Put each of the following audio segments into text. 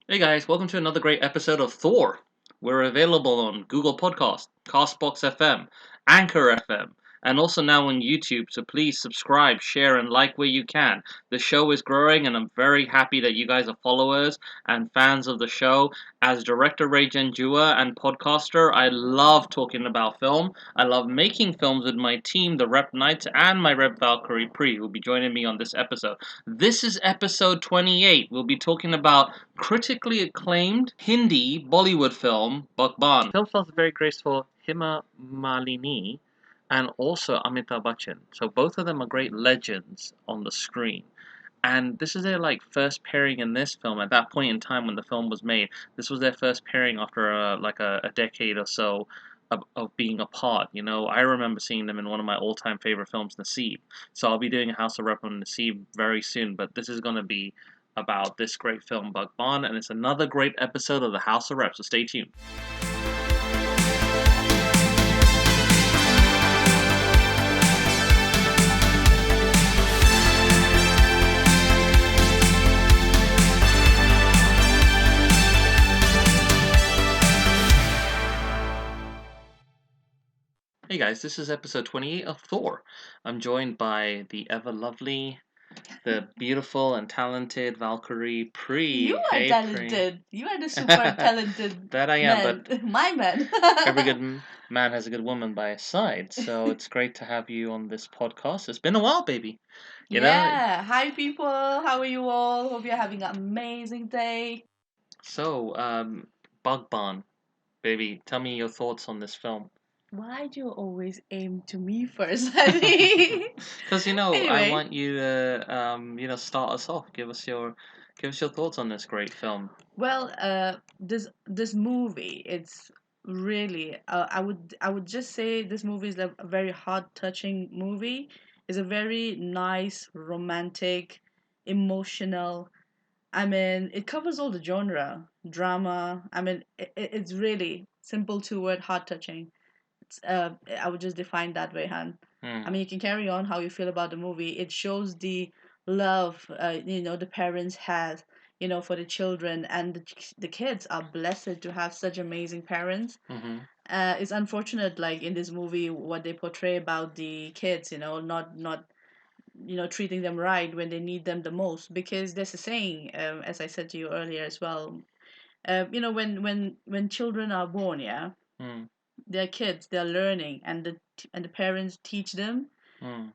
Hey guys, welcome to another great episode of Thor. We're available on Google Podcast, Castbox FM, Anchor FM, and also now on YouTube. So please subscribe, share, and like where you can. The show is growing, and I'm very happy that you guys are followers and fans of the show. As director Ray Jua and podcaster, I love talking about film. I love making films with my team, the Rep Knights, and my Rep Valkyrie Pre, who will be joining me on this episode. This is episode 28. We'll be talking about critically acclaimed Hindi Bollywood film BAGHBAN. Film stars very graceful Heema Malini and also Amitabh Bachchan. So both of them are great legends on the screen. And this is their first pairing in this film. At that point in time when the film was made, this was their first pairing after a decade or so of being apart. You know, I remember seeing them in one of my all-time favorite films, Naseeb. So I'll be doing a House of Rep on Naseeb very soon. But this is going to be about this great film, BAGHBAN, and it's another great episode of the House of Rep. So stay tuned. Hey guys, this is episode 28 of Thor. I'm joined by the ever lovely, the beautiful and talented Valkyrie Pre. You are Hey, talented. You are the super talented that I am, man. but My man. every good man has a good woman by his side. So it's great to have you on this podcast. It's been a while, baby. You know? Yeah. Hi, people. How are you all? Hope you're having an amazing day. So, BAGHBAN, baby, tell me your thoughts on this film. Why do you always aim to me first, honey? Because I Anyway, want you to start us off. Give us your thoughts on this great film. well, this movie, it's really, I would just say this movie is like a very heart touching movie. It's a very nice, romantic, emotional. I mean, it covers all the genre, drama. I mean, it's really simple two word, heart touching. I would just define that way, Han. I Hmm. mean, you can carry on how you feel about the movie. It shows the love, the parents has, for the children, and the kids are blessed to have such amazing parents. Mm-hmm. It's unfortunate, like in this movie, what they portray about the kids, not treating them right when they need them the most, because there's a saying, as I said to you earlier as well, when children are born, yeah, Mm. they're kids, they're learning, and the parents teach them. Mm.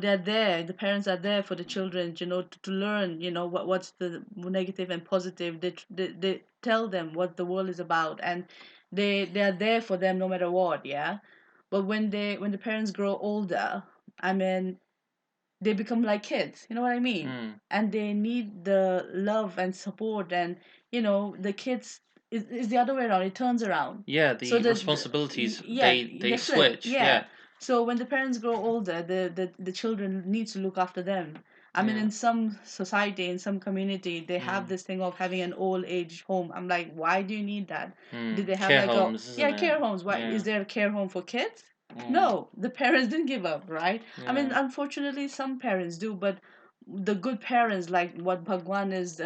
They're there, the parents are there for the children, to learn, what's the negative and positive. They tell them what the world is about, and they're there for them no matter what, yeah. But when the parents grow older, I mean, they become like kids, you know what I mean? Mm. And they need the love and support, and the kids is the other way around, it turns around. Yeah, So the responsibilities yeah, they they flip, switch. yeah. Yeah. So when the parents grow older, the children need to look after them. I mean, Yeah. in some society, in some community, they have Mm. this thing of having an old age home. I'm like, why do you need that? Did they have Care like a, homes, isn't yeah, it? care homes? Why is Yeah. there a care home for kids? Mm. No, the parents didn't give up, right? I mean, Yeah. unfortunately, some parents do, but the good parents, like what Bhagwan is,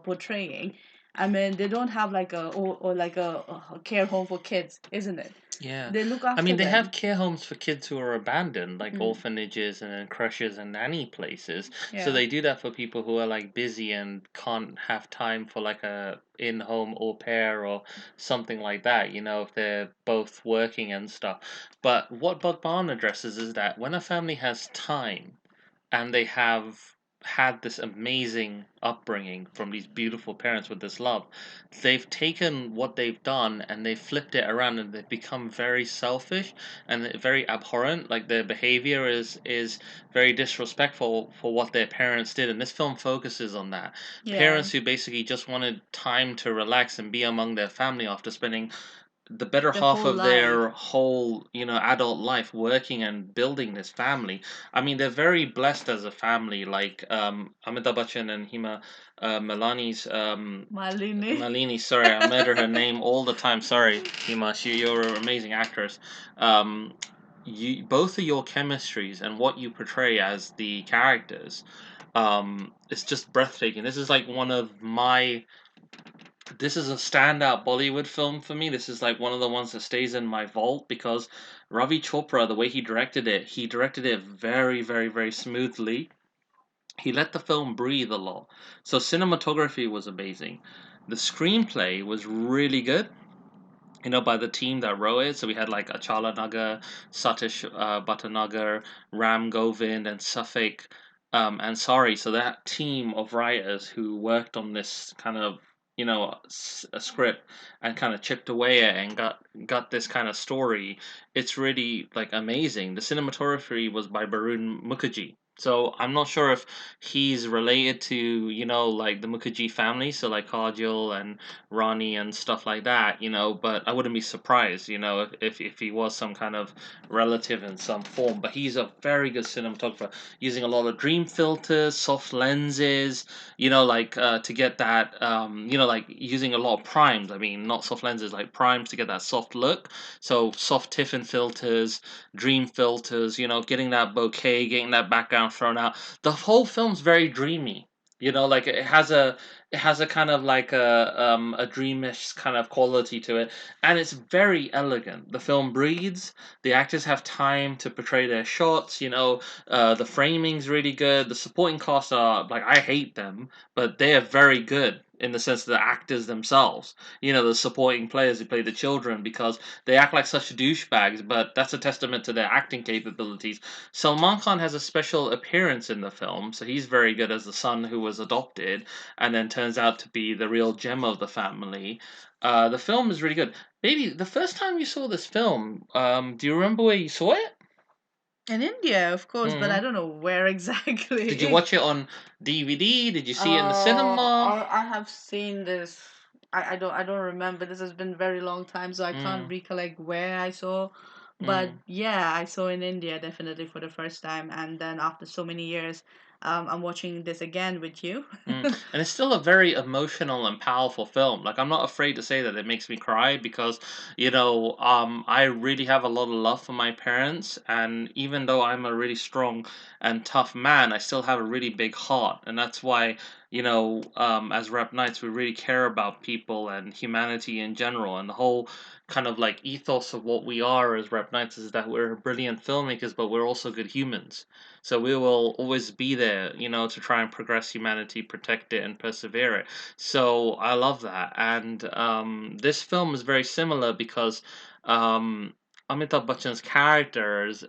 portraying, I mean, they don't have like or like a care home for kids, isn't it? Yeah. They look I after mean, they have them. care homes for kids who are abandoned, like Mm, orphanages and then creches and nanny places. So yeah. they do that for people who are like busy and can't have time for like a in-home au pair or something like that, if they're both working and stuff. But what Bhagwan addresses is that when a family has time and they have had this amazing upbringing from these beautiful parents with this love, they've taken what they've done and they've flipped it around and they've become very selfish and very abhorrent. Like their behavior is very disrespectful for what their parents did, and this film focuses on that. Yeah. Parents who basically just wanted time to relax and be among their family after spending the better The half whole of life. their whole adult life working and building this family. I mean, they're very blessed as a family, like Amitabh Bachchan and Heema Malani's Malini. Malini, sorry, I murder her name all the time. Sorry, Heema, you're an amazing actress. um you, both of your chemistries and what you portray as the characters, it's just breathtaking. This is like one of my This is a standout Bollywood film for me. This is like one of the ones that stays in my vault because Ravi Chopra, the way he directed it very, very, very smoothly. He let the film breathe a lot. So cinematography was amazing. The screenplay was really good, by the team that wrote it. So we had like Achala Nagar, Satish Bhattanagar, Ram Govind, and Safik Ansari. So that team of writers who worked on this kind of a script and kind of chipped away at it and got this kind of story. It's really like amazing. The cinematography was by Barun Mukherjee. So I'm not sure if he's related to like the Mukherjee family, so like Kajol and Ronnie and stuff like that, but I wouldn't be surprised, if he was some kind of relative in some form. But he's a very good cinematographer, using a lot of dream filters, soft lenses, like to get that, like using a lot of primes. I mean, not soft lenses, like primes to get that soft look. So soft Tiffin filters, dream filters, getting that bouquet, getting that background thrown out. The whole film's very dreamy. Like it has a kind of like a dreamish kind of quality to it, and it's very elegant. The film breathes. The actors have time to portray their shots. The framing's really good. The supporting cast are like, I hate them, but they are very good in the sense of the actors themselves. The supporting players who play the children, because they act like such douchebags, but that's a testament to their acting capabilities. Salman Khan has a special appearance in the film, so he's very good as the son who was adopted and then turns out to be the real gem of the family. The film is really good. Baby, the first time you saw this film, do you remember where you saw it? In India, of course, but I Hmm. don't know where Did you exactly. watch it on DVD? Did you see it in the cinema? I have seen this. I don't remember. This has been very long time, so I can't Mm, recollect where I saw. But mm. yeah, I saw in India definitely for the first time, and then after so many years, I'm watching this again with you. And it's still a very emotional and powerful film. Like, I'm not afraid to say that it makes me cry because, I really have a lot of love for my parents, and even though I'm a really strong and tough man, I still have a really big heart, and that's why, as Rep Knights, we really care about people and humanity in general, and the whole kind of like ethos of what we are as Rep Knights is that we're brilliant filmmakers, but we're also good humans. So we will always be there, to try and progress humanity, protect it, and persevere it. So I love that. And this film is very similar because Amitabh Bachchan's characters,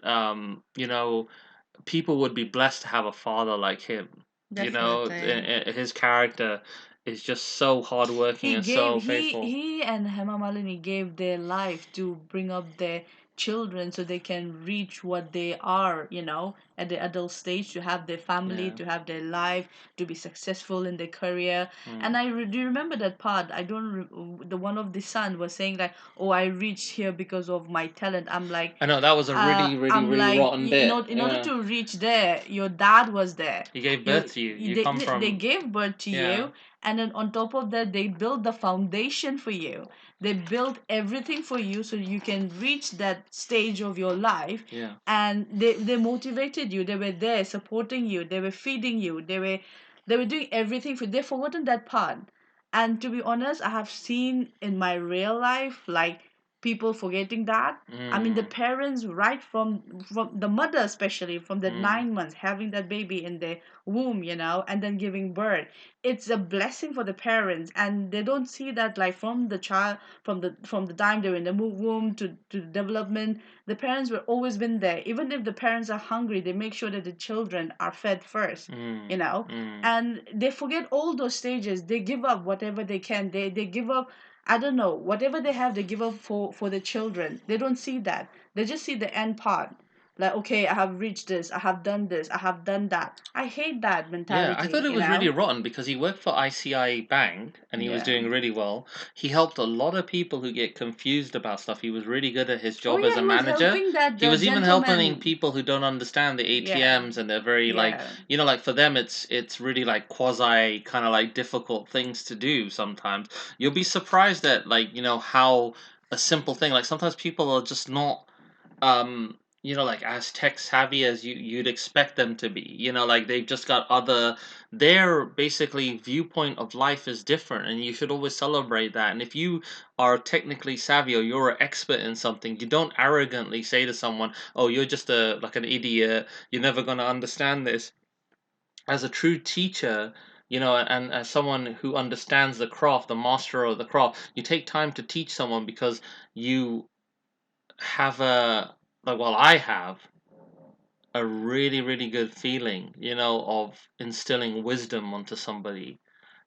people would be blessed to have a father like him. Definitely. His character is just so hardworking and so faithful. He and Hema Malini gave their life to bring up their children so they can reach what they are, at the adult stage, to have their family, Yeah. to have their life, to be successful in their career. Mm. And do you remember that part? I don't the one of the son was saying like, "Oh, I reached here because of my talent." I know that was a really, really, I'm really like, rotten bit. in order to reach there, your dad was there. He gave Your birth to you. You come they from, gave birth to yeah, you, and then on top of that, they built the foundation for you. They built everything for you so you can reach that stage of your life. yeah. And they motivated you. They were there supporting you. They were feeding you. They were doing everything for you. They've forgotten that part. And to be honest, I have seen in my real life like people forgetting that. I mean, the Mm, parents, right from the mother, especially from the mm, 9 months, having that baby in their womb, and then giving birth. It's a blessing for the parents, and they don't see that like from the child, from the time they were in the womb to development. The parents were always been there. Even if the parents are hungry, they make sure that the children are fed first. mm, You know, mm. and they forget all those stages. They give up whatever they can. They give up, I don't know, whatever they have, they give up for the children. They don't see that. They just see the end part. Like, okay, I have reached this, I have done this, I have done that. I hate that Yeah, I mentality, thought it was really rotten because he worked for ICI Bank and he was Yeah. doing really well. He helped a lot of people who get confused about stuff. He was really good at his Oh job as yeah, a he was manager. helping that He was even helping gentleman. people who don't understand the Yeah, ATMs and they're very like, yeah. like for them it's really like quasi kind of like difficult things to do sometimes. You'll be surprised at like, how a simple thing like sometimes people are just not um like as tech savvy as you'd expect them to be. Like they've just got other their basically viewpoint of life is different, and you should always celebrate that. And if you are technically savvy or you're an expert in something, you don't arrogantly say to someone, "Oh, you're just a like an idiot. You're never going to understand this." As a true teacher, and as someone who understands the craft, the master of the craft, you take time to teach someone because you have a well, I have a really, really good feeling, of instilling wisdom onto somebody,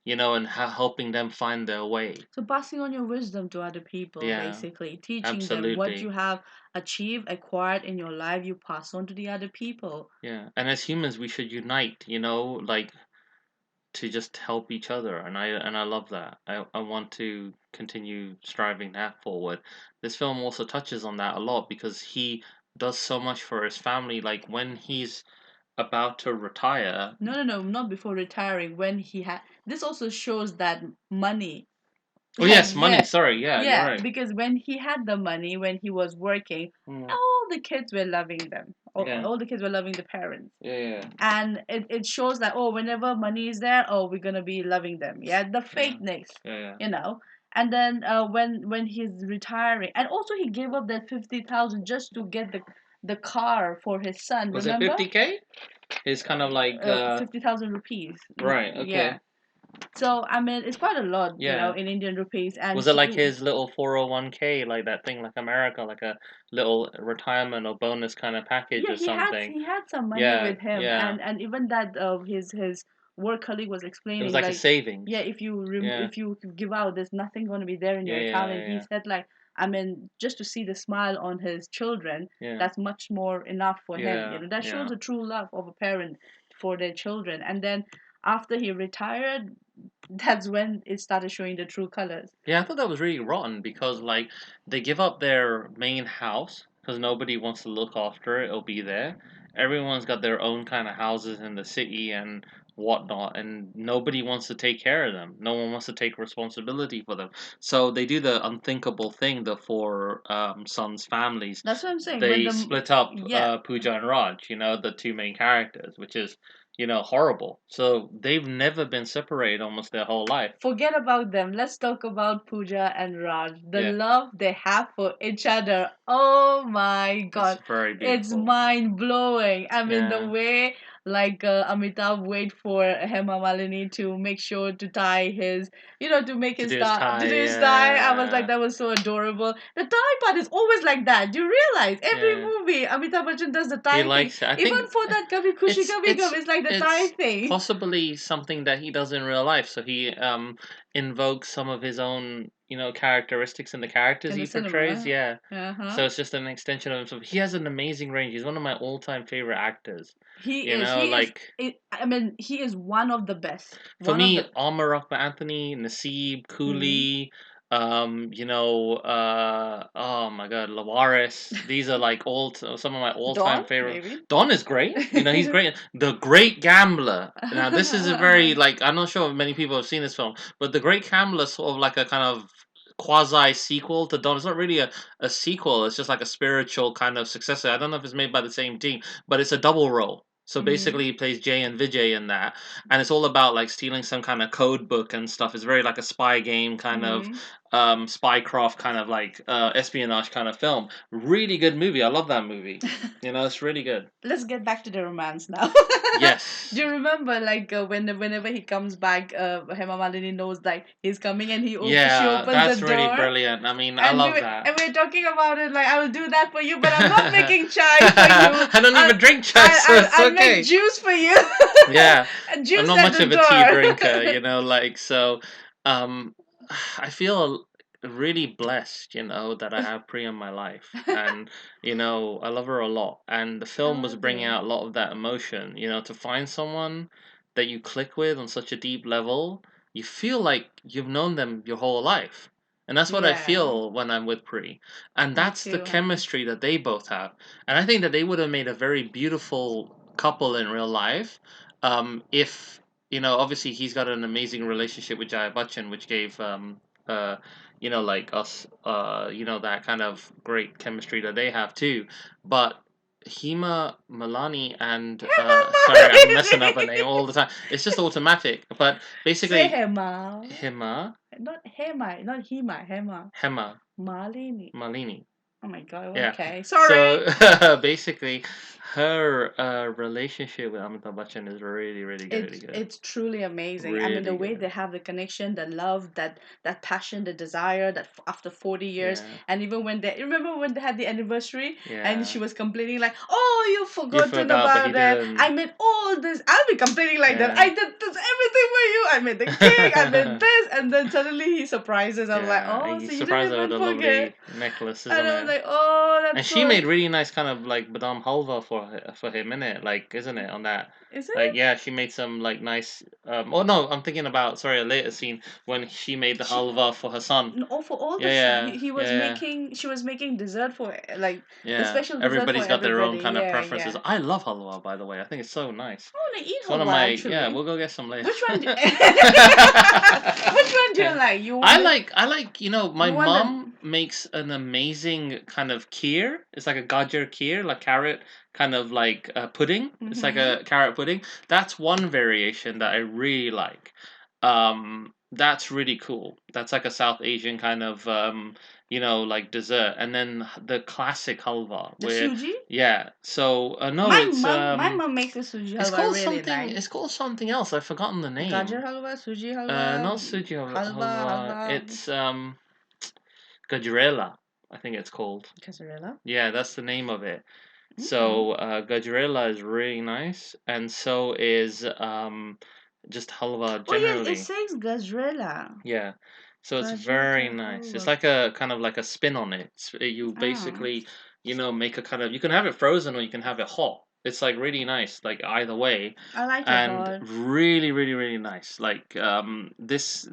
and helping them find their way. So passing on your wisdom to other people, Yeah, basically teaching them what you absolutely. have achieved, acquired in your life, you pass on to the other people. Yeah, and as humans, we should unite, like to just help each other, and I love that. I want to continue striving that forward. This film also touches on that a lot because he does so much for his family. Like when he's about to retire. No, no, no, not before retiring. When he had this also shows that money. Oh yes, money. Yeah, Sorry, yeah, you're yeah, right. because when he had the money, when he was working, Mm, all the kids were loving them. yeah, All the kids were loving the parents. yeah, yeah, And it shows that, oh, whenever money is there, oh, we're gonna be loving them. Yeah, the yeah, fakeness, yeah, yeah. you know. And then when he's retiring, and also he gave up that 50,000 just to get the car for his son. Was it Remember? 50K? It's kind of like 50,000 rupees. right. Yeah. Okay. So I mean, it's quite a lot, Yeah. in Indian rupees. And Was it like his little 401k, like that thing, like America, like a little retirement or bonus kind of package yeah, or something? he had some money Yeah, with him, yeah. and even that his work colleague was It was explaining, like a like, savings. yeah, Yeah, if you give out, there's nothing going to be there in yeah, your account. yeah, And he yeah, said, like, I mean, just to see the smile on his children, yeah, that's much more enough for him. yeah, That shows yeah. the true love of a parent for their children. And then after he retired, that's when it started showing the true colors. Yeah, I thought that was really rotten because like they give up their main house because nobody wants to look after it or be there. Everyone's got their own kind of houses in the city and whatnot, and nobody wants to take care of them. No one wants to take responsibility for them. So they do the unthinkable thing. The four sons' families, That's what I'm saying. When they the split up Yeah, Pooja and Raj. The two main characters, which is horrible. So they've never been separated almost their whole life. forget about them. Let's talk about Pooja and Raj. The Yeah. love they have for each other. Oh my It's god. very It's beautiful. mind blowing. I mean, the Yeah. way, like, Amitabh wait for Hema Malini to make sure to tie his, to make To his do his tie, tie, to do his tie. I was like, yeah. that was so adorable. The tie part is always like that. Do you realize? Every Yeah. movie, Amitabh Bachchan does the He tie thing. likes it. I Even think for that Kabhi Khushi it's Kabhi Gum, it's it's like the tie it's thing. possibly something that he does in real life. So he invokes some of his own, characteristics in the characters In the he portrays. cinema. Yeah. Uh-huh. So it's just an extension of himself. He has an amazing range. He's one of my all-time favorite actors. He is. Like I mean, he is one of the best. for One of me, the. Amar Rahman Anthony, Naseeb, Mhm. Cooley, oh my God, Lawaris. These are like some of my all-time Dawn, favorite. maybe. Don is great. He's great. The Great Gambler. Now, this is a very like I'm not sure if many people have seen this film, but The Great Gambler is sort of like a kind of quasi sequel to Don. It's not really a sequel. It's just like a spiritual kind of successor. I don't know if it's made by the same team, but it's a double role. So Mhm. basically, he plays Jay and Vijay in that, and it's all about like stealing some kind of code book and stuff. It's very like a spy game kind of Mhm. spycraft kind of like espionage kind of film. Really good movie. I love that movie. It's really good. Let's get back to the romance now. Do Yes. you remember, like, whenever he comes back, Hema Malini knows that he's coming, and she Yeah, opens the that's really door, brilliant. I mean, I love that. and we're talking about it, like, I will do that for you, but I'm not making chai for you. I don't I'll even drink chai, so it's I'll make okay. juice for you. Yeah, And I'm juice not at much the of a tea drinker, door. like so. Um, I feel really blessed, that I have Priya in my life, and I love her a lot. And the I film was love bringing you. out a lot of that emotion. To find someone that you click with on such a deep level, you feel like you've known them your whole life. And that's what I Yeah, feel when I'm with Pri. And me that's the too, honey. chemistry that they both have. And I think that they would have made a very beautiful couple in real life if obviously he's got an amazing relationship with Jaya Bachchan, which gave uh, like us, that kind of great chemistry that they have too. But Heema, Malini, and sorry, I'm messing up her name all the time. It's just automatic. But Say basically, Hema. Heema, Not Hema, not Hema, Hema. Hema, Malini. Malini. Oh my god, Yeah. okay. Sorry. So basically, her relationship with Amitabh Bachchan is really, really good, really good, It's truly amazing. I mean, the really way they good. have the connection, the love, that passion, the desire that after 40 years, Yeah, and even when they remember when they had the anniversary, and she yeah. was complaining like, "Oh, you've You forgotten forgot, but he about them. I didn't. made all this. I'll be complaining like that. I Yeah. did this everything for you. I made the cake. I made this, and then suddenly he surprises. I'm like, Yeah, oh, he so you didn't surprised her with even a forget. lovely necklace, And isn't I was it? like, oh, And that's she so. made really nice kind of like badam halwa for him, innit? Like, isn't it on that? Is Like, it? yeah, she made some like nice. Oh no, I'm thinking about sorry a later scene when she made the She halwa for her son. no, for all Yeah, the yeah, he was yeah, making she was making dessert for like the yeah. special dessert for Everybody's got their own everybody. kind of Yeah, preferences. yeah. I love halwa, by the way. I think it's so nice. I want to eat It's one of halwa my yeah. actually. We'll go get some later. Which one? Which one do you like? I like my You want the mom makes an amazing kind of kheer. It's like a gajar kheer, like carrot kind of like pudding. It's like mm-hmm. a carrot pudding. That's one variation that I really like. That's really cool. That's like a South Asian kind of like dessert. And then the classic halwa The where suji? yeah. So no, My mom makes the suji it's halwa called really something. nice. It's called something else. I've forgotten the Gajar name. halwa, suji halwa, Not suji halwa, halwa. halwa, It's gajrela. I think it's called. casserella. Yeah, that's the name of it. Mm. So gajrela is really nice, and so is just halwa Oh yes, it generally. says gajrela. Yeah. So it's very Gajra nice. It's halwa. like a kind of like a spin on it. You Ah, basically, make a kind of you can have it frozen or you can have it hot. It's like really nice, like either way, I like it and hot. really, really, really nice. Like this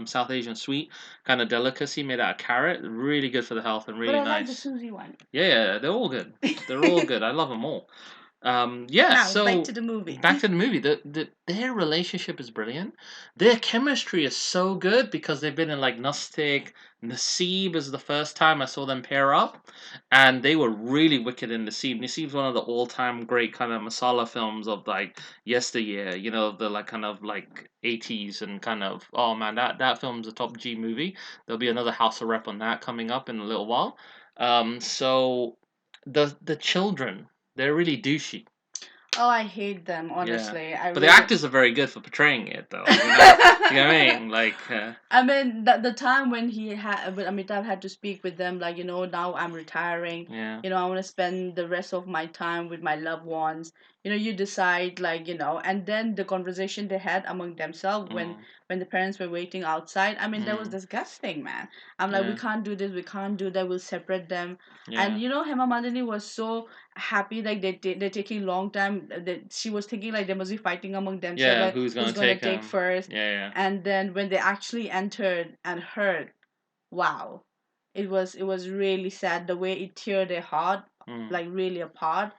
South Asian sweet kind of delicacy made out of carrot, really good for the health and But really I like the nice. Susie one. Yeah, yeah, they're all good. They're all good. I love them all. Yeah, Now back to so the movie. back to the movie. Their relationship is brilliant. Their chemistry is so good because they've been in like Nustik. Nasib is the first time I saw them pair up, and they were really wicked in Nasib. Nasib's one of the all-time great kind of masala films of like yesteryear. The like kind of like 80s and kind of oh man, that film's a top G movie. There'll be another House of Rep on that coming up in a little while. So the children they're really douchey. Oh, I hate them. Yeah. Honestly, I But the really. actors are very good for portraying it, though. You know what I mean? Like, I mean, the time when Amitabh had to speak with them, like, now I'm retiring. yeah. I want to spend the rest of my time with my loved ones. You decide, like, and then the conversation they had among themselves when Mm, when the parents were waiting outside. I mean, that was mm, disgusting, man. I'm like, we yeah. can't do this, we can't do that. We'll separate them. And Yeah. Hema Malini was so happy, like they're taking long time. That she was thinking like they must be fighting among themselves, Yeah. like Who's who's gonna gonna take take him? first. Yeah. Yeah. And then when they actually entered and heard, wow, it was really sad the way it teared their heart Mm, like really apart.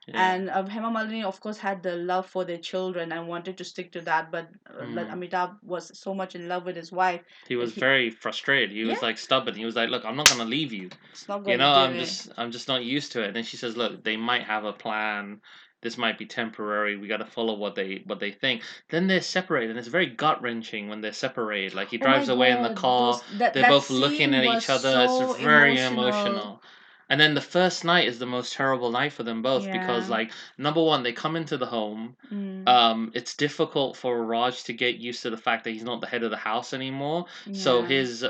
yeah. And Hema Malini of course had the love for their children and wanted to stick to that, but like Mm. Amitabh was so much in love with his wife He that was he very frustrated. He was yeah, like stubborn. He was like, "Look, I'm not gonna leave you. it's not gonna do it. I'm just not used to it." And then she says, "Look, they might have a plan. This might be temporary. We got to follow what they think." Then they're separated, and it's very gut wrenching when they're separated. Like he Oh my drives away in the god, car. those that They're that both looking scene at was each other. It's so very emotional. emotional. And then the first night is the most terrible night for them both because, Yeah. like, number one, they come into the home. Mm, It's difficult for Raj to get used to the fact that he's not the head of the house anymore. So yeah. his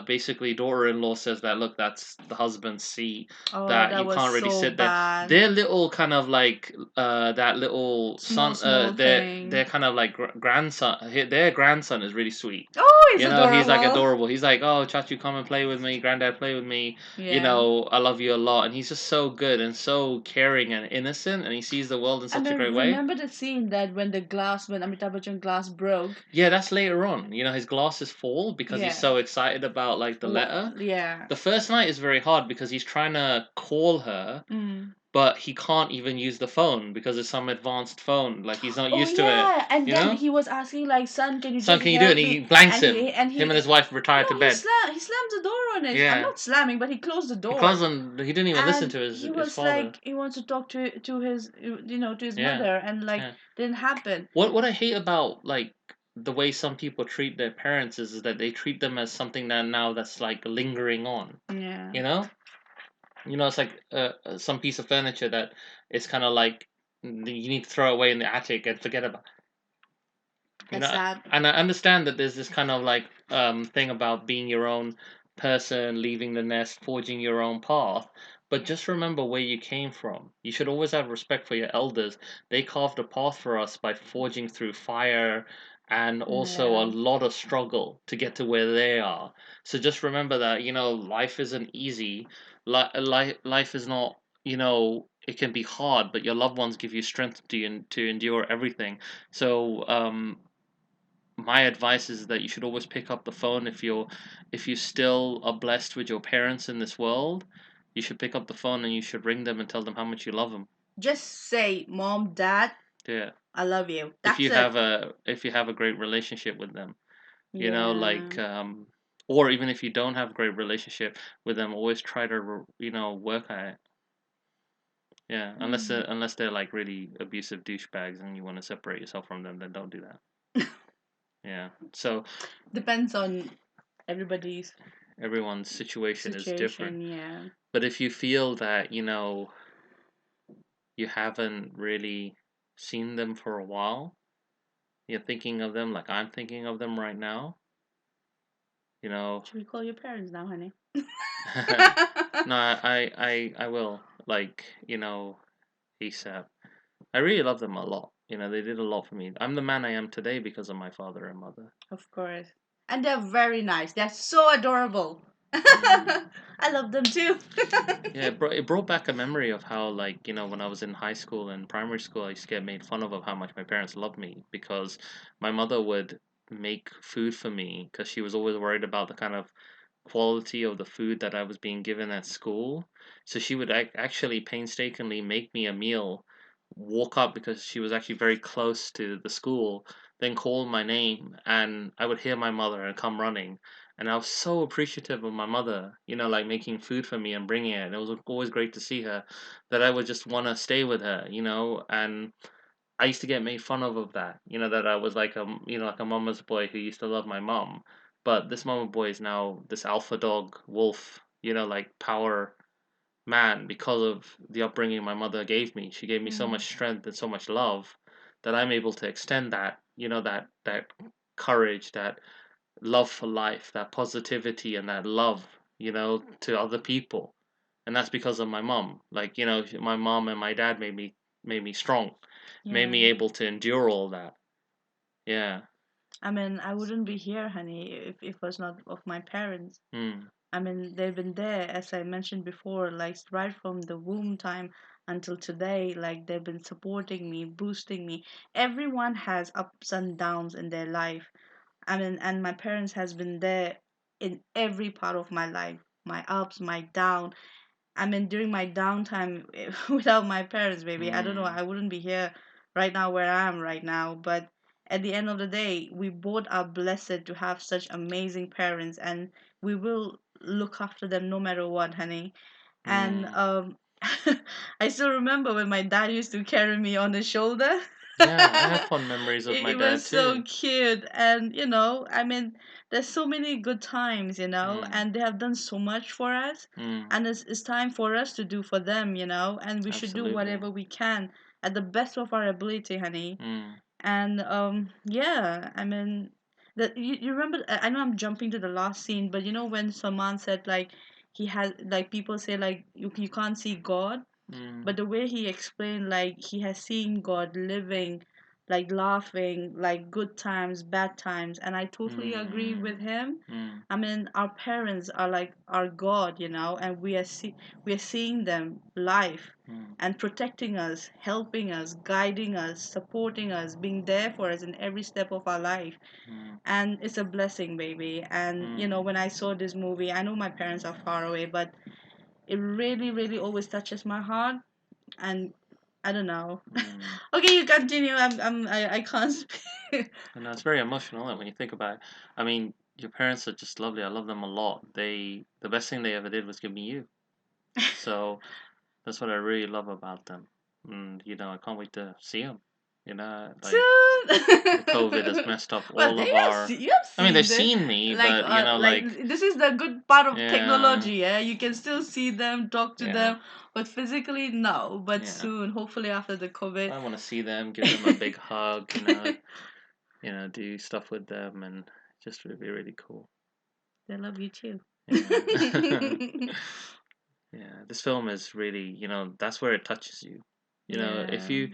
basically daughter-in-law says that look, that's the husband's seat, Oh, that that you was can't really so sit there. bad. Their little kind of like that little Small, son small their thing. kind of like grandson their grandson is really sweet. Oh, it's He's like adorable. adorable. He's like, "Oh, Chachu, come and play with me. Granddad, play with me. Yeah. I love you a lot." And he's just so good and so caring and innocent, and he sees the world in And such a then great way. remember the scene that when Amitabh Bachchan glass broke? Yeah, that's later on. His glasses fall because he's Yeah. so excited about like the letter. Yeah. The first night is very hard because he's trying to call her Mm. but he can't even use the phone because it's some advanced phone. Like he's not Oh used to it. yeah, and You then know, he was asking like, "Son, can you son, just can you do it? help And he me?" blanks And him. Him and his wife retired to no, he bed. slammed the door on his. I'm Yeah, not slamming, but he closed the because door, he didn't even listen and to he his was father. like, he wants to talk to his, to his Yeah, mother, and like, yeah. didn't happen. What I hate about like the way some people treat their parents is that they treat them as something that now that's like lingering on. Yeah, You know, it's like some piece of furniture that is kind of like you need to throw away in the attic and forget about. You that's know, sad. and I understand that there's this kind of like thing about being your own person, leaving the nest, forging your own path. But just remember where you came from. You should always have respect for your elders. They carved a path for us by forging through fire and also a Yeah, lot of struggle to get to where they are. So just remember that, life isn't easy. Life is not, it can be hard, but your loved ones give you strength to endure everything. So my advice is that you should always pick up the phone if you still are blessed with your parents in this world. You should pick up the phone and you should ring them and tell them how much you love them. just say, "Mom, Dad, Yeah. I love you." If That's you it. have a great relationship with them, Yeah. like or even if you don't have a great relationship with them, always try to work at it. Yeah, Hmm. unless they're like really abusive douchebags and you want to separate yourself from them, then don't do that. Yeah. So Depends on everybody's everyone's situation is different. situation. Yeah. But if you feel that, you haven't really seen them for a while, you're thinking of them like I'm thinking of them right now, you know. Should we call your parents now, honey? No, I will. Like, ASAP. I really love them a lot. They did a lot for me. I'm the man I am today because of my father and mother. Of course. And they're very nice. They're so adorable. Mm. I love them too. Yeah, it brought back a memory of how, like, when I was in high school and primary school, I used to get made fun of how much my parents loved me because my mother would make food for me because she was always worried about the kind of quality of the food that I was being given at school. So she would actually painstakingly make me a meal, walk up because she was actually very close to the school, then call my name, and I would hear my mother and come running. And I was so appreciative of my mother, like making food for me and bringing it. And it was always great to see her that I would just want to stay with her, and I used to get made fun of that, that I was like like a mama's boy who used to love my mom. But this mama boy is now this alpha dog wolf, like power man because of the upbringing my mother gave me. She gave me so much Mm, strength and so much love that I'm able to extend that, that courage, that love for life, that positivity and that love, to other people. And that's because of my mom. Like, my mom and my dad made me strong, made yeah. me able to endure all that. Yeah. I mean, I wouldn't be here, honey, if it was not of my parents. Mm. I mean, they've been there, as I mentioned before, like right from the womb time until today. Like they've been supporting me, boosting me. Everyone has ups and downs in their life. I mean, and my parents has been there in every part of my life, my ups, my down. I mean, during my downtime without my parents, baby, I don't know, Mm. I wouldn't be here right now where I am right now. But at the end of the day, we both are blessed to have such amazing parents, and we will look after them no matter what, honey. And Mm. I still remember when my dad used to carry me on his shoulder. Yeah, I have fond memories of my It dad was so too. cute. And, I mean, there's so many good times, Mm. and they have done so much for us. Mm. And it's time for us to do for them, and we should do Absolutely. whatever we can at the best of our ability, honey. Mm. And yeah, I mean, you remember? I know I'm jumping to the last scene, but when Saman said like he has like people say like you can't see God, Mm. but the way he explained like he has seen God living, like laughing, like good times, bad times, and I totally agree Mm. with him. Mm. I mean, our parents are like our God, and we are seeing them live Mm. and protecting us, helping us, guiding us, supporting us, being there for us in every step of our life. Mm. And it's a blessing, baby. And Mm. when I saw this movie, I know my parents are far away, but it really, really always touches my heart And I don't know. Mm. Okay, you continue. I can't speak. And it's very emotional when you think about it. I mean, your parents are just lovely. I love them a lot. The best thing they ever did was give me you. So that's what I really love about them. And I can't wait to see them. Like Soon. the COVID has messed up Well, all they of have our. you have I mean, they've seen them, seen me, but like this is the good part of yeah, technology. Yeah, you can still see them, talk to yeah, them, but physically no. But yeah. soon, hopefully after the COVID. I want to see them, give them a big hug. Do stuff with them, and just would be really cool. They love you too. Yeah. Yeah, this film is really, that's where it touches you. If Yeah.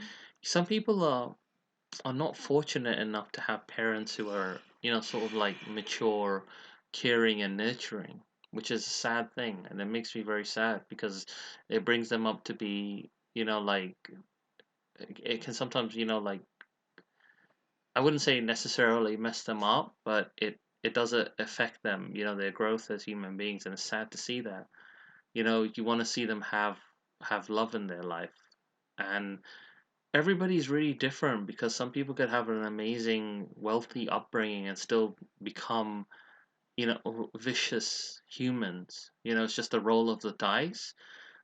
some people are not fortunate enough to have parents who are, sort of like mature, caring and nurturing, which is a sad thing, and it makes me very sad because it brings them up to be, like it can sometimes, like I wouldn't say necessarily mess them up, but it does affect them, their growth as human beings, and it's sad to see that. You want to see them have love in their life, and everybody's really different because some people could have an amazing wealthy upbringing and still become vicious humans. It's just a roll of the dice.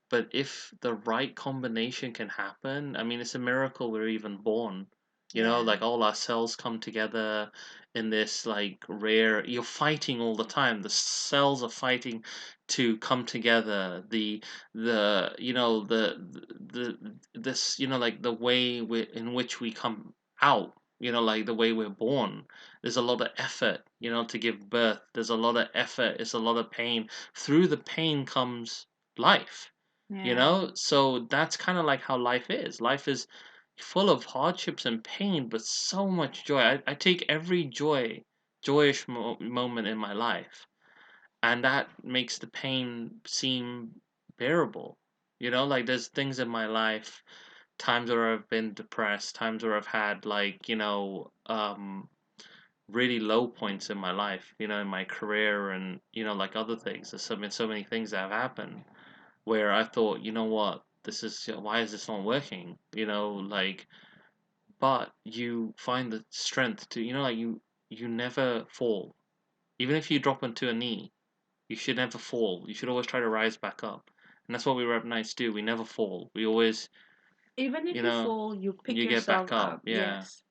But if the right combination can happen, I mean, it's a miracle we're even born. Yeah. Like all our cells come together in this like rare. You're fighting all the time. The cells are fighting to come together. This like the way in which we come out. Like the way we're born. There's a lot of effort. To give birth. There's a lot of effort. It's a lot of pain. Through the pain comes life. Yeah. So that's kind of like how life is full of hardships and pain, but so much joy. I take every joyous moment in my life, and that makes the pain seem bearable. Like there's things in my life, times where I've been depressed, times where I've had like really low points in my life, in my career, and like other things. Been so many things that have happened where I thought, what, this is why is this not working? Like, but you find the strength to, like you never fall. Even if you drop onto a knee, you should never fall. You should always try to rise back up. And that's what we rep knights do. We never fall. We always, Even if you you know, fall, you pick you get back yourself up. up. Yeah. Yes.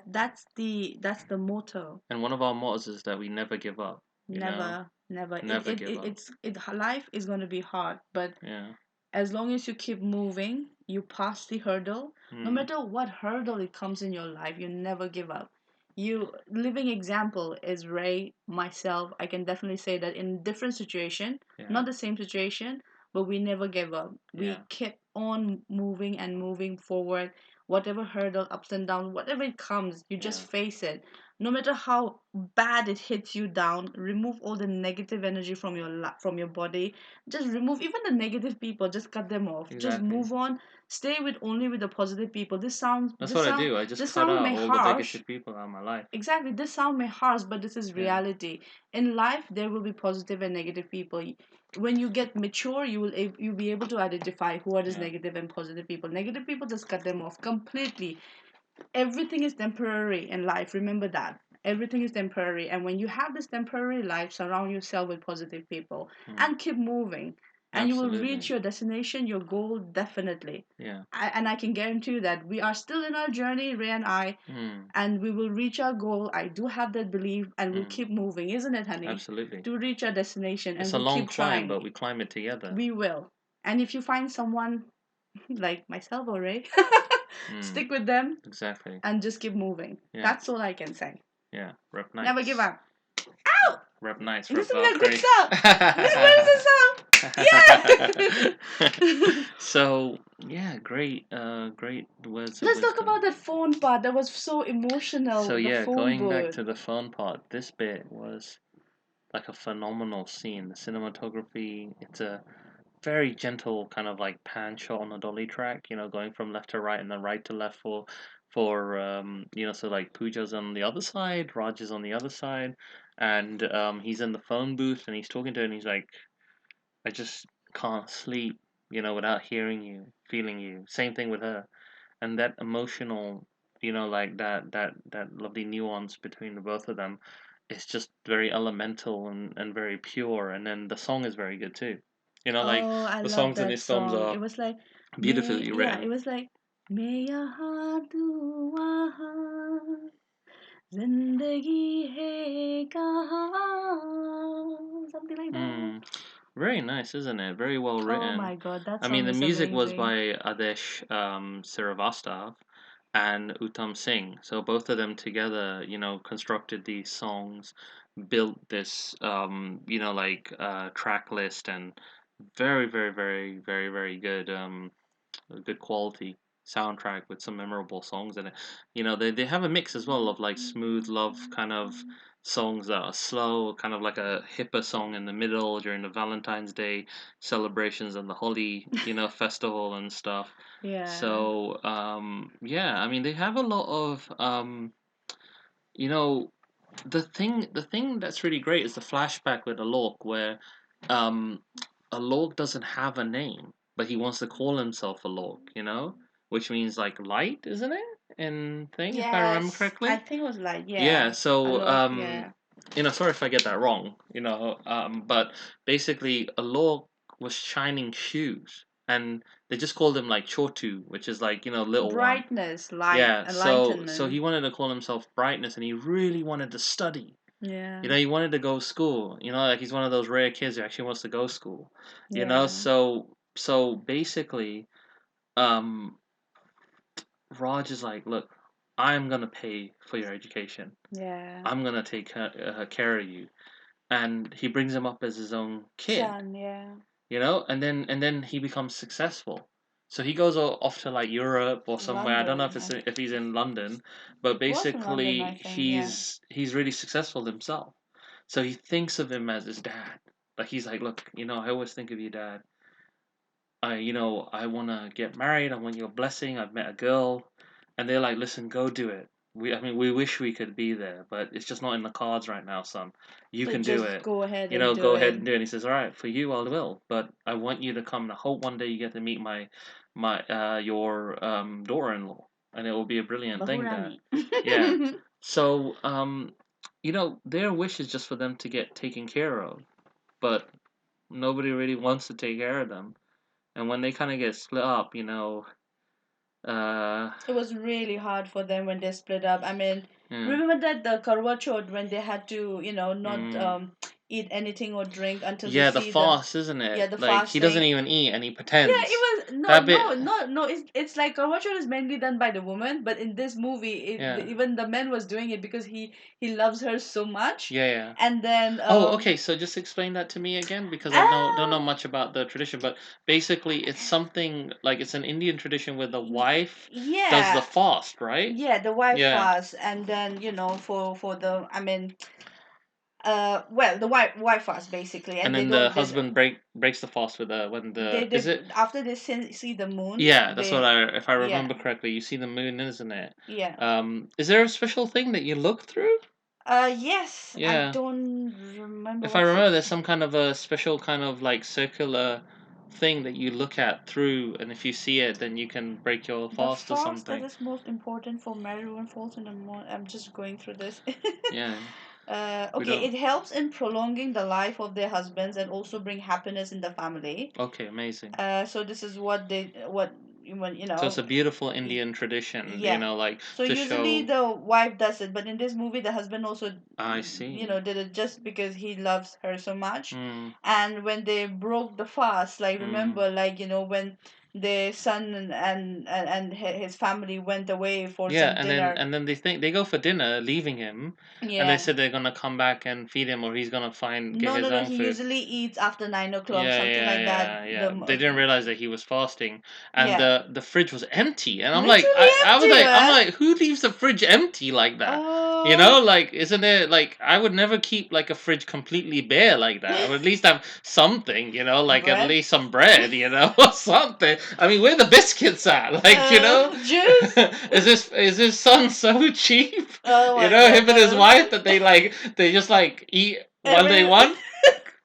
That's the motto. And one of our mottos is that we never give up. Never, never. Never give up. Life is going to be hard, but Yeah. as long as you keep moving, you pass the hurdle. No Mm. matter what hurdle it comes in your life, you never give up. You living example is Ray, myself. I can definitely say that in different situation, Yeah. not the same situation, but we never gave up. Yeah. We kept on moving and moving forward. Whatever hurdle, ups and downs, whatever it comes, you just Yeah. face it. No matter how bad it hits you down, remove all the negative energy from from your body. Just remove even the negative people, just cut them off, just Exactly. move on, stay with only with the positive people. That's what I do. I just This cut sound out may all the harsh. negative people out of my life. Exactly, this sound may harsh, but this is Yeah. reality. In life there will be positive and negative people. When you get mature, you'll be able to identify who are these Yeah. negative and positive people. Negative people, just cut them off completely. Everything is temporary in life, remember that. Everything is temporary, and when you have this temporary life, surround yourself with positive people Mm. and keep moving, and you will reach Absolutely. your destination, your goal, definitely. Yeah. And I can guarantee you that we are still in our journey, Ray and I, Mm. and we will reach our goal. I do have that belief, and we'll Mm. keep moving, isn't it, honey? Absolutely. To reach our destination, and It's a we'll long keep climb, trying. but we climb it together. We will. And if you find someone like myself or Ray, Mm. stick with them Exactly. and just keep moving. Yeah. That's all I can say. Yeah. Rep Never give nights. up. Ow! Rep nights. Rep Listen to that good Valkyrie. sound. Listen, where's the sound? Yeah. So yeah, great words of Let's talk wisdom. about that phone part. That was so So emotional. The yeah, phone going back booth. to the fun part, this bit was like a phenomenal scene. The cinematography, it's a very gentle kind of like pan shot on a dolly track, going from left to right and then right to left for so like Pooja's on the other side, Raj is on the other side, and he's in the phone booth and he's talking to her and he's like, I just can't sleep. without hearing you, feeling you. Same thing with her, and that emotional, like that lovely nuance between the both of them, is just very elemental and very pure. And then the song is very good too. Like Oh, I the love songs in that these films song. are It was like, beautifully it written. was like, मैं यहाँ तू वहाँ, जिंदगी है कहाँ, something like that. Mm. Very nice, isn't it? Very well Oh written. my God, that I mean, song the is music was amazing. by Adesh Srivastava and Uttam Singh. So both of them together, constructed these songs, built this, track list, and very, very, very, very, very good, a good quality soundtrack with some memorable songs in it. They have a mix as well of like smooth love kind of songs that are slow, kind of like a hipper song in the middle during the Valentine's Day celebrations and the Holi, festival and stuff. Yeah. So yeah, I mean they have a lot of you know the thing that's really great is the flashback with Alok where um Alok doesn't have a name, but he wants to call himself Alok, which means like light, isn't it? In thing, if I remember Yes, I correctly. think it was like, Yeah, yeah, a so lot, yeah. sorry if I get that wrong, but basically Alok was shining shoes and they just called him like Chotu, which is like, little one. Brightness, light, Yeah, so he enlightenment. wanted to call himself Brightness and he really wanted to study. Yeah, He wanted to go to school. Like he's one of those rare kids who actually wants to go to school. yeah, So basically, um, Raj is like, look, I'm gonna pay for your education. yeah. I'm gonna take care of you, and he brings him up as his own kid. Sun, yeah. And then he becomes successful. So he goes off to like Europe or somewhere. I don't know London. if he's in London, but He was in London, I basically think, yeah. he's really successful himself. So he thinks of him as his dad. Like he's like, look, I always think of you, dad. I want to get married. I want your blessing. I've met a girl, and they're like, listen, go do it. I mean, we wish we could be there, but it's just not in the cards right now, son. You So can do just it. go ahead and do Go ahead it. and do it. And he says, all right, for you, I will, but I want you to come. And I hope one day you get to meet your daughter-in-law, and it will be a brilliant thing, dad. Bahurani. Yeah. So their wish is just for them to get taken care of, but nobody really wants to take care of them. And when they kind of get split up, uh, It was really hard for them when they split up. I mean, yeah, remember that the Karwa Chauth when they had to, not mm, eat anything or drink until they yeah, the see the, fast, isn't yeah, it? the Like he doesn't fasting. even eat and he Yeah, it pretends. was no, That bit, no, no, no. It's like Karwa Chauth is mainly done by the woman, but in this movie, yeah, even the man was doing it because he loves her so much, yeah, yeah. and then Oh, okay. So just explain that to me again because I don't know ah much about the tradition, but basically it's something like it's an Indian tradition where the wife does the yeah, fast, right? yeah, the wife Yeah. fast, and then for the, I mean, well, the wife fast basically, And and they then the don't they husband breaks the fast with the when the they is it? after they see the moon, Yeah, that's what they, if I yeah, remember correctly. You see the moon, isn't it? yeah. Is there a special thing that you look through? Yes, I Yeah. don't remember If I what's it. remember, there's some kind of a special kind of like circular thing that you look at through, and if you see it, then you can break your The fast or fast that something. is most important for married women falls in the morning. I'm just going through this. Yeah, we Okay, don't. it helps in prolonging the life of their husbands and also bring happiness in the family. Okay, amazing. So this is what when So it's a beautiful Indian tradition, yeah. like So to usually show. the wife does it, but in this movie the husband also, I see. did it just because he loves her so much. Hmm. And when they broke the fast, like, Hmm. remember, like, when the son and his family went away for Yeah, some and then dinner. they think they go for dinner, leaving him, and they Yeah. said they're gonna come back and feed him, or he's gonna get No, no, his no. own He food. usually eats after 9 o'clock, Yeah, something yeah, like that. yeah, yeah. They didn't realize that he was fasting, and Yeah. the fridge was empty. And I'm like, Literally empty, I'm man. like, who leaves the fridge empty like that? Oh. Like, isn't it like I would never keep like a fridge completely bare like that. I would at least have something, like at Bread. least some bread, or something. I mean, where the biscuits at? Like, Juice. is this son so cheap? Oh my Him and his goodness. wife that they just like eat one day Every one.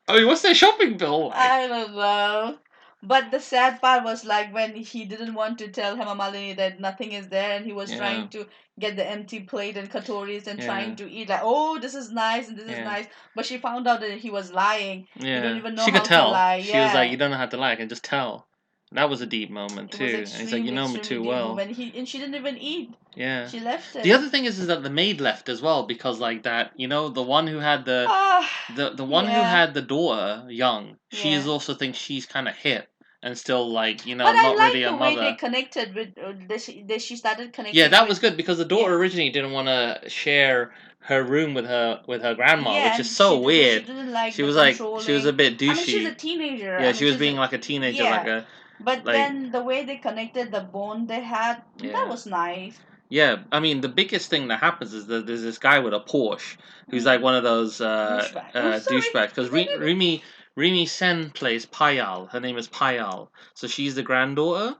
I mean, what's their shopping bill like? I don't know. But the sad part was like when he didn't want to tell Hema Malini that nothing is there, and he was Yeah. trying to get the empty plate and katoris and Yeah. trying to eat like, oh, this is nice and this is Yeah. nice. But she found out that he was lying. You don't Yeah. even know She could how to tell. lie. She was like, Yeah. you don't know how to lie, I can just tell. That was a deep moment It was too. And he's like, you know me extremely too deep well. moment. And she didn't even eat. Yeah. She left The it. other thing is that the maid left as well because like that, you know, the one who had the Ah, the one who yeah, had the daughter young, she is yeah. also thinks she's kind of hip and still like, you know, But I not really like a the way they mother. connected with. She started Yeah, connecting that with. was good because the daughter Yeah. originally didn't want to share her room with her grandma, Yeah, which is and so she weird. didn't like She the was like she was a controlling. bit I mean, she's a douchey. teenager. Yeah, I she mean, was she's being a like a teenager, yeah. But like then the way they connected, the bond they had, that yeah. was nice. Yeah, I mean the biggest thing that happens is that there's this guy with a Porsche who's like Mm. one of those Douchebag. Oh, sorry. douchebags. Because Rimi Sen plays Payal. Her name is Payal, so she's the granddaughter.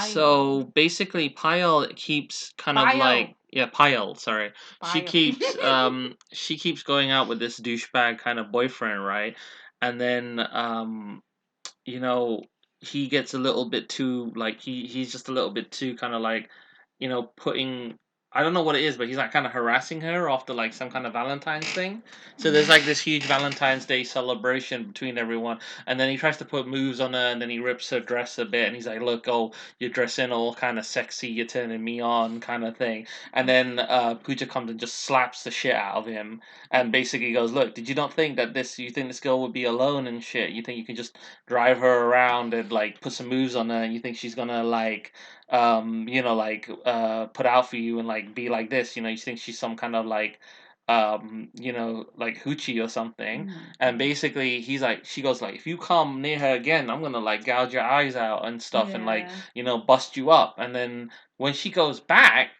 So Pile. basically, Payal keeps kind of Pile. like Payal. Sorry, Pile. she keeps going out with this douchebag kind of boyfriend, right? And then you know, he gets a little bit too like he's just a little bit too kind of like, you know, putting I don't know what it is, but he's like kind of harassing her after like some kind of Valentine's thing. So there's like this huge Valentine's Day celebration between everyone, and then he tries to put moves on her, and then he rips her dress a bit, and he's like, "Look, oh, you're dressing all kind of sexy, you're turning me on," kind of thing. And then Pooja comes and just slaps the shit out of him, and basically goes, "Look, did you not think that you think this girl would be alone and shit? You think you can just drive her around and like put some moves on her and you think she's gonna like you know like put out for you and like be like this, you know, you think she's some kind of like you know, like hoochie or something. And basically he's like she goes like, if you come near her again, I'm gonna like gouge your eyes out and stuff and like, Yeah. you know, bust you up. And then when she goes back,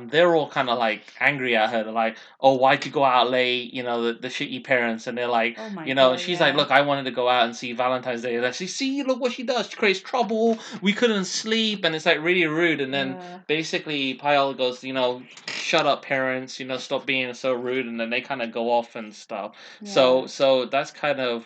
they're all kind of like angry at her. They're like, "Oh, why'd you go out late?" You know, the shitty parents, and they're like, Oh my you know, god, and she's like, yeah. "Look, I wanted to go out and see Valentine's Day." And she, see, look what she does. She creates trouble. We couldn't sleep, and it's like really rude. And then basically, Pyle goes, you know, "Shut up, parents. You know, stop being so rude." And then they kind of go off and stuff. So that's kind of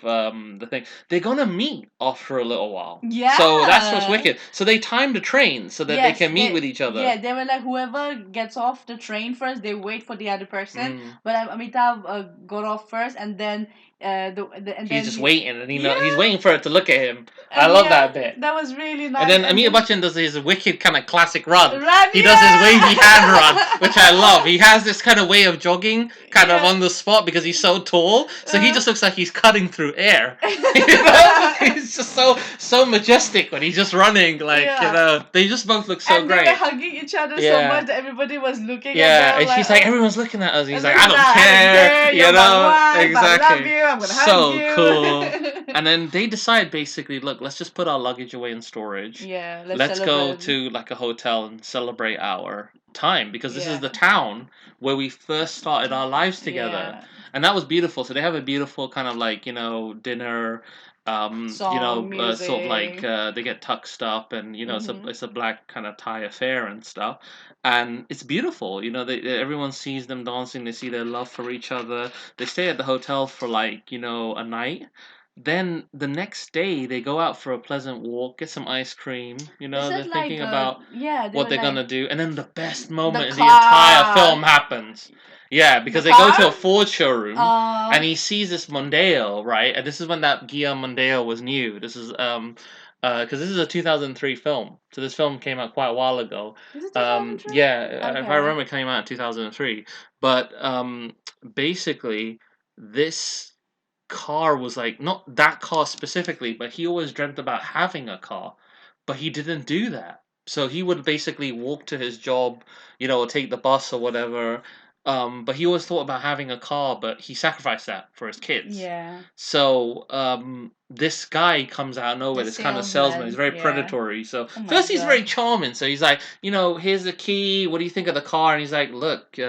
the thing. They're gonna meet after a little while. Yeah. So that's what's wicked. So they time the train so that they Yes, can meet with each other. Yeah, they were like whoever gets off the train first, they wait for the other person. Mm. But Amitabh got off first, and then and He's then just he, waiting, and he's yeah, waiting for it to look at him. I and love yeah, that bit. that was really nice. And then And Amitabh then Bachchan does his wicked kind of classic run. run, He does his wavy hand yeah. run, which I love. He has this kind of way of jogging, kind of Yeah. on the spot because he's so tall. So he just looks like he's cutting through air. You know, he's just so majestic when he's just running. Like you Yeah. know, they just both look so And they great. were hugging each other so Yeah. much that everybody was looking at Yeah, them and like, she's like, oh. everyone's looking at us. He's And like, then I he's don't like, I don't care. care, You you're my know, wife, exactly. I love you, I'm gonna So hug you. cool. And then they decide basically, look, let's just put our luggage away in storage. Yeah, Let's go celebrate. to like a hotel and celebrate our time because this is Yeah. the town where we first started our lives together. Yeah. And that was beautiful. So they have a beautiful kind of like, you know, dinner. You know, Song, sort of like music. they get tuxed up, and you know, Mhm. it's a black kind of Thai affair and stuff, and it's beautiful. You know, everyone sees them dancing. They see their love for each other. They stay at the hotel for like, you know, a night. Then the next day they go out for a pleasant walk, get some ice cream. You They know, they're said like thinking about yeah, they what were they're like gonna do, and then the best the moment in the entire car. film happens. Yeah, The because they go to a car? Ford showroom, and he sees this Mondeo, right? And this is when that Gia Mondeo was new. This is because this is a 2003 film, so this film came out quite a while ago. Is it 2003? Yeah, if I Okay. remember, it came out in 2003. But basically, this car was like not that car specifically, but he always dreamt about having a car, but he didn't do that. So he would basically walk to his job, you know, or take the bus or whatever. But he always thought about having a car, but he sacrificed that for his kids. Yeah. So this guy comes out of nowhere, The this kind of salesman. He's salesman, very yeah. predatory. So Oh my first he's very god. charming. So he's like, you know, here's the key. What do you think of the car? And he's like, look,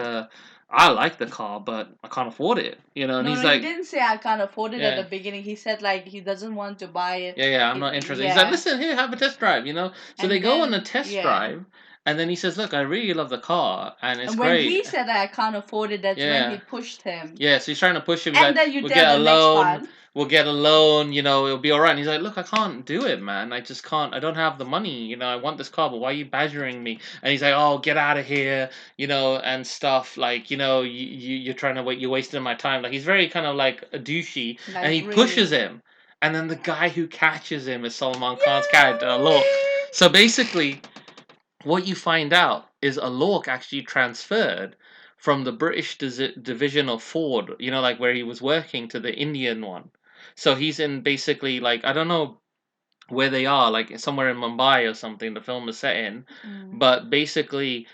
I like the car, but I can't afford it. You know, and No, he's no, he like, didn't say I can't afford it at the yeah. beginning. He said like he doesn't want to buy it. Yeah, I'm not interested. He's like, listen, here, have a test drive, you know? So they And go on a then test yeah. drive, And then he says, "Look, I really love the car, and it's And when he great." said I can't afford it, that's when he Yeah. pushed him. Yeah, so he's trying to push him. He's And like, then you "We'll tell get a the next loan. part. We'll get a loan. You know, it'll be all right." And he's like, "Look, I can't do it, man. I just can't. I don't have the money. You know, I want this car, but why are you badgering me?" And he's like, "Oh, get out of here. You know, and stuff. Like, you know, you're trying to wait. You're wasting my time." Like, he's very kind of like a douchey, and Like he really. pushes him. And then the guy who catches him is Salman Khan's character, Alok. So basically, what you find out is Alok actually transferred from the British division of Ford, you know, like where he was working, to the Indian one. So he's in basically, like, I don't know where they are, like somewhere in Mumbai or something, the film is set in. Mm. But basically,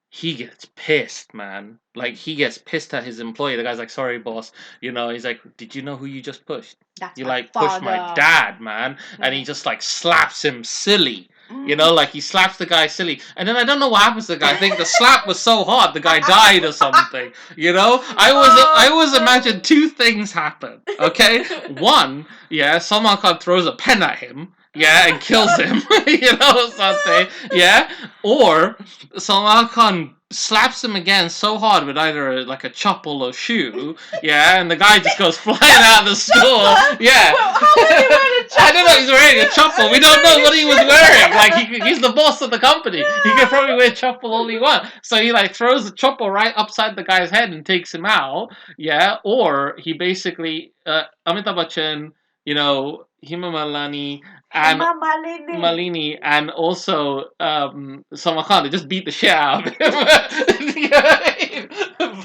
he gets pissed, man. Like, he gets pissed at his employee. The guy's like, "Sorry, boss." You know, he's like, "Did you know who you just pushed? That's You my like pushed my father. dad, man." And he Yeah. just like slaps him silly. You Mm. know, like he slaps the guy silly. And then I don't know what happens to the guy. I think the slap was so hard the guy died or something. You know? I always imagine two things happen. Okay? One, yeah, Salman Khan throws a pen at him, yeah, and kills him. You know, something. Yeah? Or Salman Khan slaps him again so hard with either like a chapel or shoe, yeah, and the guy just goes flying out of the store. Yeah. Well, how did he wear a I don't know, he's wearing a chapel. We don't know what he was wearing. Like, chapel? he's the boss of the company. He can probably wear chapel all he wants. So he like throws the chapel right upside the guy's head and takes him out. Yeah. Or he basically Amitabh Bachchan, you know, Heema Malini, and Heema Malini. Malini, and also Salman Khan. They just beat the shit out of him.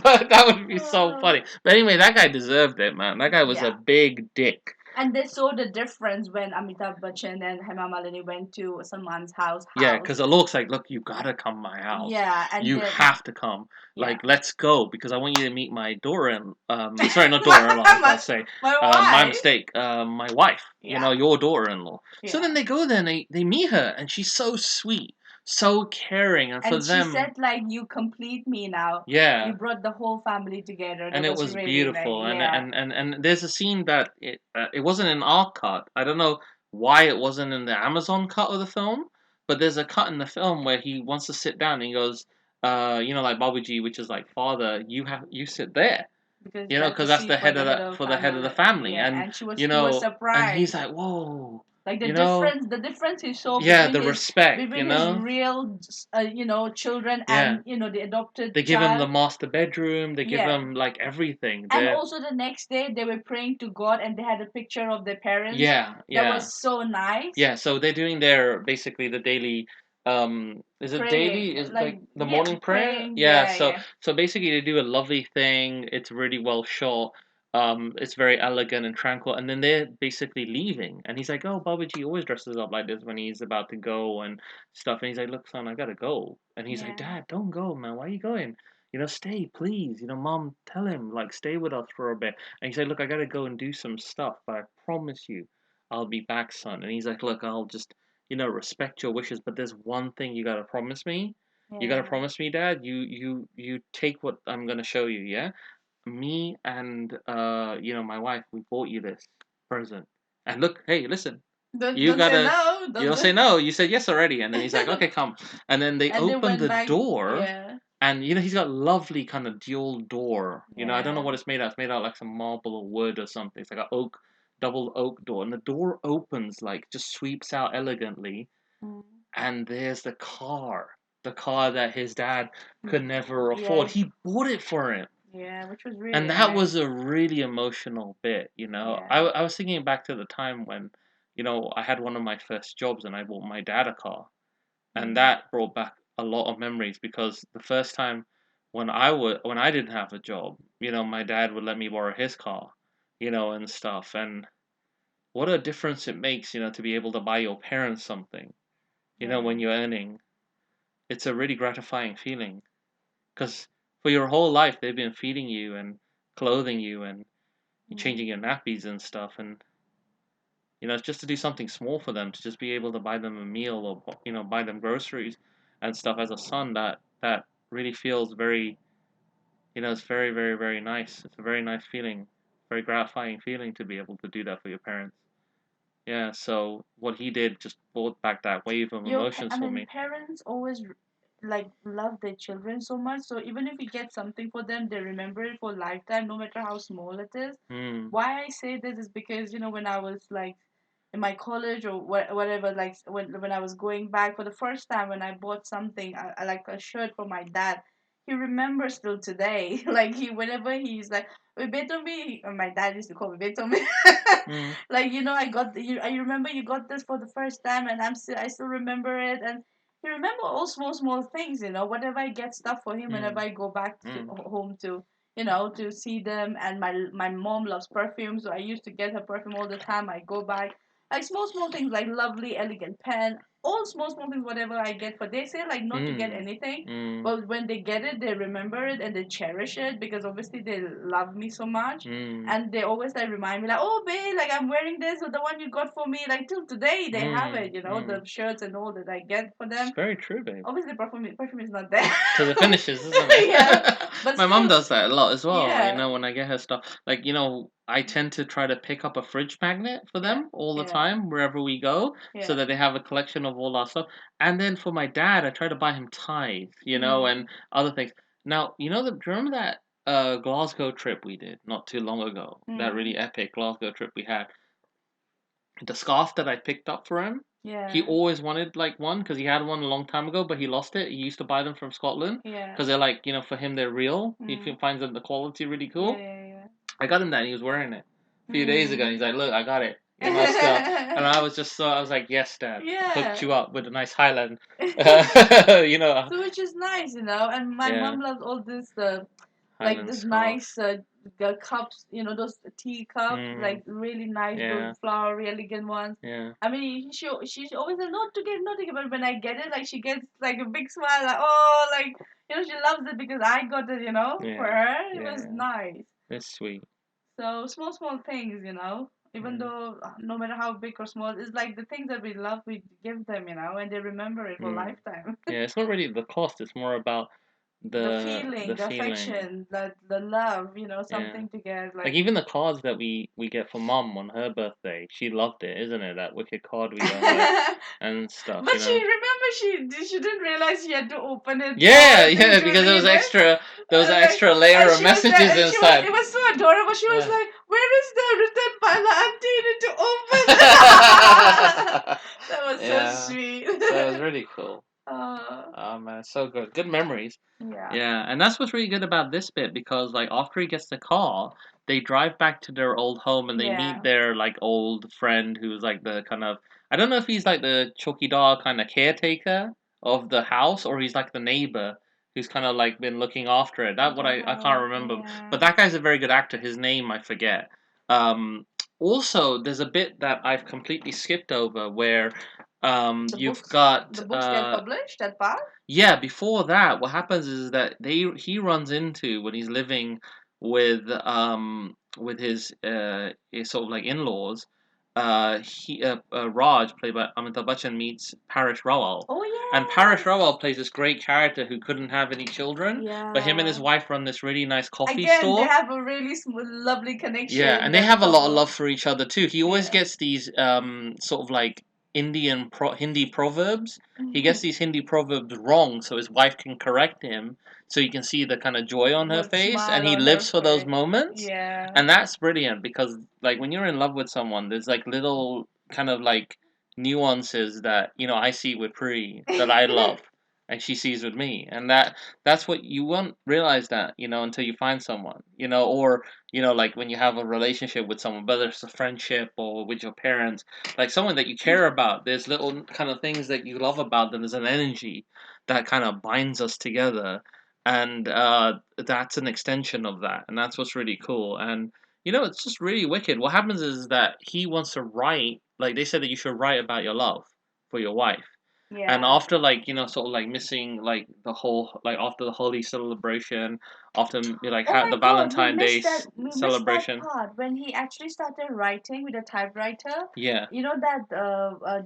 But that would be so funny. But anyway, that guy deserved it, man. That guy was a Yeah. big dick. And they saw the difference when Amitabh Bachchan and Hema Malini went to Salman's house. Yeah, because it looks like, "Look, you gotta come my house. Yeah, and You then have to come. yeah. Like, let's go because I want you to meet my daughter and sorry, not daughter-in-law. I was about to say, my my wife. mistake. My wife. You know, Yeah. your daughter-in-law. So Yeah. then they go there and they meet her, and she's so sweet, so caring, and for And she them, said like, "You complete me now. yeah. You brought the whole family together." And That it was was really like, beautiful, and yeah. there's a scene that it wasn't an art cut. I don't know why it wasn't in the Amazon cut of the film, but there's a cut in the film where he wants to sit down and he goes, you know, like Babuji, which is like father, you sit there, Because you know, that's the because that's the seat for head the of head the of for the head of the family. family, Yeah, and and you he was know, and he's surprised. like, "Whoa." Like You know, the difference he saw yeah, the respect, you between his know, real, children yeah. and the adopted They give him the child. master bedroom. They give Yeah. him like everything. And They also the next day they were praying to God and they had a picture of their parents. yeah, That yeah. was so nice. Yeah, so they're doing their basically the daily is it Praying, daily? Is like, like the yeah, morning prayer? praying, Yeah, yeah, so yeah. basically they do a lovely thing. It's really well shot. It's very elegant and tranquil, and then they're basically leaving. And he's like, "Oh, Babaji always dresses up like this when he's about to go and stuff." And he's like, "Look, son, I gotta go." And he's like, Yeah. "Dad, don't go, man. Why are you going? You know, stay, please. You know, Mom, tell him, like, stay with us for a bit." And he's like, "Look, I gotta go and do some stuff, but I promise you I'll be back, son." And he's like, "Look, I'll just, you know, respect your wishes, but there's one thing you gotta promise me. You gotta Yeah. promise me, Dad. You take what I'm gonna show you, yeah? Me and you know, my wife, we bought you this present. And look, hey, listen, you Don't say gotta, no. you Don't don't say. say no. You said yes already." And then he's like, "Okay, come." And then they And they open went the back. door, Yeah. and you know he's got lovely kind of dual door. You know, I don't know Yeah. what it's made out. It's made out like some marble or wood or something. It's like an oak, double oak door, and the door opens like just sweeps out elegantly, Mm. and there's the car that his dad could never Yeah. afford. He bought it for him. Yeah, which was really And that nice. was a really emotional bit, you know. Yeah. I was thinking back to the time when, you know, I had one of my first jobs and I bought my dad a car. And Mm. that brought back a lot of memories because the first time when I didn't have a job, you know, my dad would let me borrow his car, you know, and stuff. And what a difference it makes, you know, to be able to buy your parents something, you know, Yeah. when you're earning. It's a really gratifying feeling because for your whole life they've been feeding you and clothing you and Mm. changing your nappies and stuff, and you know, it's just to do something small for them, to just be able to buy them a meal or, you know, buy them groceries and stuff as a son, that really feels very, you know, it's very, very, very nice. It's a very nice feeling, very gratifying feeling to be able to do that for your parents. Yeah, so what he did just brought back that wave of emotions I for mean, me. parents always. like love their children so much. So even if you get something for them, they remember it for a lifetime, no matter how small it is. Mm. Why I say this is because when I was like in my college or whatever, like when I was going back for the first time when I bought something, I like a shirt for my dad. He remembers till today. Like whenever he's like, "Betomi," or my dad used to call me Betomi. Mm. Like I remember you got this for the first time, and I still remember it, and he remember all small things. Whatever I get stuff for him whenever Mm. I go back to Mm. home to see them. And my mom loves perfume, so I used to get her perfume all the time. I go back, like small things, like lovely elegant pen, all small things, whatever I get. For they say like not to get Mm. anything, Mm. but when they get it, they remember it and they cherish it, because obviously they love me so much. Mm. And they always like remind me like, "Oh babe, like I'm wearing this, or the one you got for me." Like till today they have Mm. it, the Mm. shirts and all that I get for It's them. very true, babe. Obviously perfume is not there. Because it finishes, isn't it? Yeah, but My mom still. does that a lot as well. Yeah, When I get her stuff, like, I tend to try to pick up a fridge magnet for yeah, them all the yeah, time, wherever we go, so yeah. that they have a collection of all our stuff. And then for my dad, I try to buy him ties, and Mm, other things. Now, do you remember that Glasgow trip we did not too long ago? That mm, really epic Glasgow trip we had. The scarf that I picked up for him, he yeah, always wanted like one because he had one a long time ago, but he lost it. He used to buy them from Scotland yeah, because they're like, for him they're real. He mm, finds them the quality really yeah, cool. yeah, I got him that and he was wearing it a few days ago. And mm. he's like, "Look, I got it in my stuff," and I was like, "Yes, Dad, hooked Yeah. you up with a nice Highland." you know, So which is nice, and my yeah, mom loves all this, like Highland this scarves. nice cups, those tea cups, Mm, like really nice, those yeah, flowery, elegant ones. yeah, I mean, she always said not to get, but when I get it, like she gets like a big smile, like, oh, like she loves it because I got it, for yeah, her. It was yeah. nice. It's sweet. So small things, even Mm, though no matter how big or small, it's like the things that we love, we give them, and they remember it for a mm. lifetime. Yeah, it's not really the cost. It's more about The the feeling, the feeling. affection, the love, Yeah. something to get Like like. even the cards that we get for mom on her birthday, she loved it, isn't it? That wicked card we got her and stuff, But she didn't realize she had to open it all Yeah, thing yeah, to because read it. there was an Like, extra layer and of she was like, messages and she was, inside. it was so adorable. She was Yeah. like, "Where is the written pala? Auntie, you need to open." That was so Yeah. sweet. So it was really cool. uh, Oh man, so good. Good memories. yeah, Yeah, and that's what's really good about this bit because like after he gets the car, they drive back to their old home and they meet yeah. their like old friend who's like the kind of I don't know if he's like the chokidar kind of caretaker of the house or he's like the neighbor who's kind of like been looking after it. I That what don't I can't know. remember, Yeah. but that guy's a very good actor. His name I forget. Um, Also, there's a bit that I've completely skipped over where The you've books, got the books get published. That part. yeah, before that, what happens is that he runs into when he's living with his sort of like in-laws, Raj played by Amitabh Bachchan meets Paresh Rawal. Oh And Paresh yes. Rawal plays this great character who couldn't have any children, but him and his Yeah. wife run this really nice coffee Again, they store. have a really smooth, lovely Yeah, connection. and they That have a lot of couple. love for each other too. He always Yeah. gets these sort of like Hindi proverbs. He gets these Hindi proverbs wrong, so his wife can correct him, so you can see the kind of joy on her What face, and smile he on her lives for those face. moments, Yeah. and that's brilliant because like when you're in love with someone, there's like little kind of like nuances that I see with Pri that I love, and she sees with me, and that's what you won't realize that until you find someone or like when you have a relationship with someone, whether it's a friendship or with your parents, like someone that you care about, there's little kind of things that you love about them. There's an energy that kind of binds us together, and that's an extension of that, and that's what's really cool. And it's just really wicked. What happens is that he wants to write, like they said that you should write about your love for your wife. And Yeah. after like sort of like missing like the whole like after the holy celebration, after like Oh the my God, we Valentine Day missed that. We missed that celebration. part when he actually started writing with a typewriter. Yeah, You know that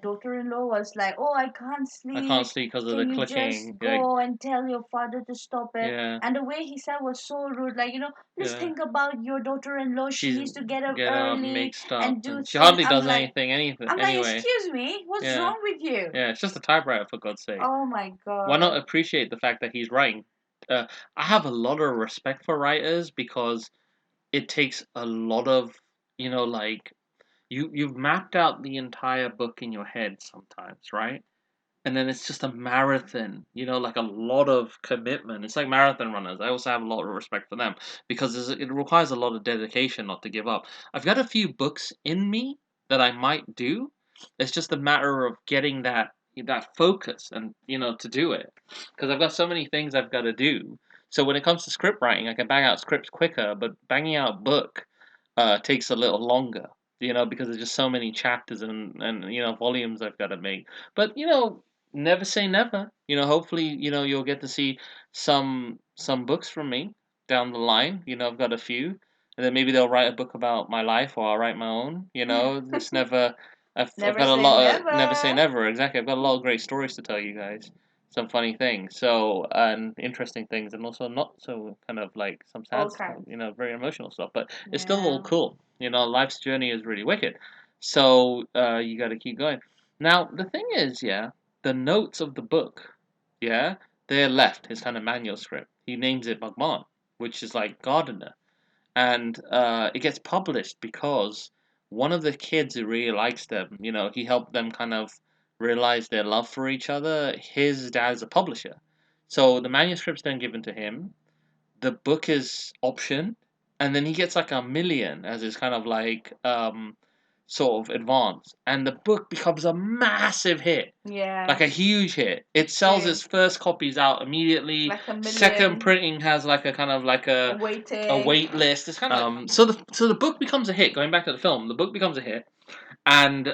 daughter-in-law was like, "Oh, I can't I can't sleep. sleep because of the Can you just clicking. Like, go and tell your father to stop it?" yeah, And the way he said was so rude. Like, just yeah. think about your daughter-in-law. She She's needs to get up get up, early make stuff, and do and she things. hardly does anything. Anything I'm like, anyway. excuse me, what's Yeah, wrong with you? yeah. It's just a typewriter, for God's sake. Oh my Why not god. appreciate the fact that he's writing? I have a lot of respect for writers because it takes a lot of, like, you've mapped out the entire book in your head sometimes, right? And then it's just a marathon, like a lot of commitment. It's like marathon runners. I also have a lot of respect for them because it requires a lot of dedication not to give up. I've got a few books in me that I might do. It's just a matter of getting that focus and to do it because I've got so many things I've got to do. So when it comes to script writing, I can bang out scripts quicker, but banging out a book takes a little longer. Because there's just so many chapters and volumes I've got to make. But never say never. Hopefully, you'll get to see some books from me down the line. I've got a few, and then maybe they'll write a book about my life, or I'll write my own. It's never. I've Never got a say lot of never say never. never. Exactly, I've got a lot of great stories to tell you guys. Some funny things, so and interesting things, and also not so kind of like some All sad stuff. kinds. Very emotional stuff, but it's still all Yeah. cool. Life's journey is really wicked. So you got to keep going. Now the thing is, yeah, the notes of the book, yeah, they're left, his kind of manuscript. He names it BAGHBAN, which is like gardener. And it gets published because one of the kids who really likes them, he helped them kind of realize their love for each other. His dad's a publisher. So the manuscript's then given to him. The book is optioned, and then he gets like 1 million as his kind of like sort of advance, and the book becomes a massive hit, like Yeah. a huge hit. It sells Same. its first copies out immediately. Like a Second million printing has like a kind of like a waiting. wait list. It's kind of so the book becomes a hit. Going back to the film, the book becomes a hit, and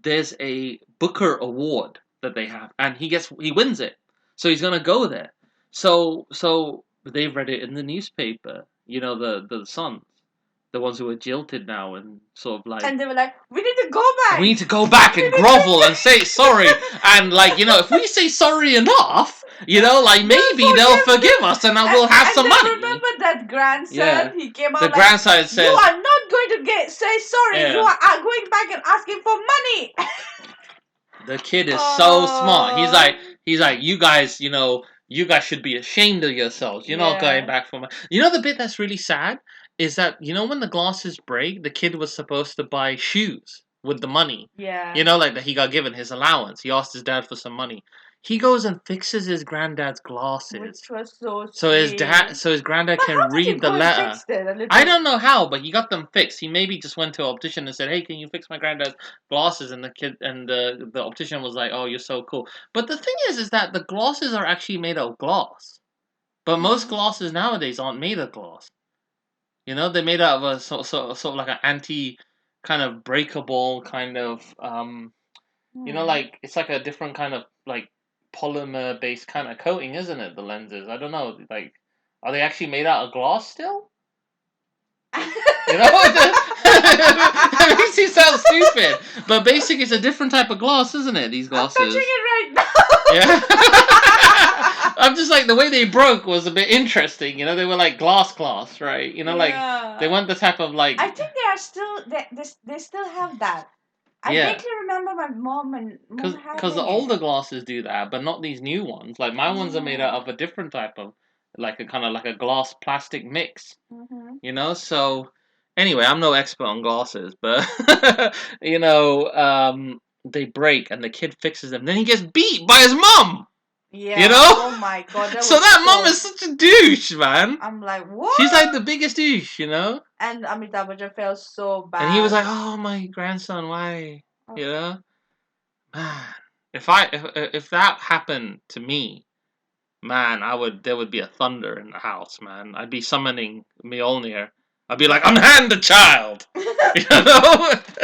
there's a Booker Award that they have, and he wins it, so he's gonna go there. So they've read it in the newspaper. The sons, the ones who are jilted now and sort of like And they were like, we need to go back. we need to go back and grovel and say sorry. And like, if we say sorry enough, like maybe they'll forgive us and we'll have some then money. remember that grandson? Yeah. He came out The like, grandson you says, are not going to say sorry. Yeah. You are going back and asking for money. the kid is so smart. He's like, you guys, you guys should be ashamed of yourselves. You're not going Yeah. back for money. The bit that's really sad is that when the glasses break, the kid was supposed to buy shoes with the money. Yeah. Like that he got given his allowance. He asked his dad for some money. He goes and fixes his granddad's glasses. Which was so So his granddad But can how did he read the go and letter. fix it? A little... I don't know how, but he got them fixed. He maybe just went to an optician and said, "Hey, can you fix my granddad's glasses?" And the optician was like, "Oh, you're so cool." But the thing is that the glasses are actually made of glass. But most glasses nowadays aren't made of glass. They're made out of a sort of like an anti kind of breakable kind of like it's like a different kind of like polymer based kind of coating, isn't it? The lenses. I don't know. Like, are they actually made out of glass still? It makes you sound stupid. But basically, it's a different type of glass, isn't it? These glasses. I'm touching it right now. Yeah. I'm just like, the way they broke was a bit interesting. They were like glass, right? Like they weren't the type of like. I think they are still they still have that. I vaguely remember my mom and because the older glasses do that, but not these new ones. Like my ones are made out of a different type of, like a kind of like a glass plastic mix. So anyway, I'm no expert on glasses, but they break and the kid fixes them. Then he gets beat by his mum. Yeah. Oh my god. So that mum is such a douche, man. I'm like, what? She's like the biggest douche, And Amitabh Bachchan felt so bad. And he was like, "Oh, my grandson, why?" Man, if that happened to me, man, there would be a thunder in the house, man. I'd be summoning Mjolnir. I'd be like, "Unhand the child,"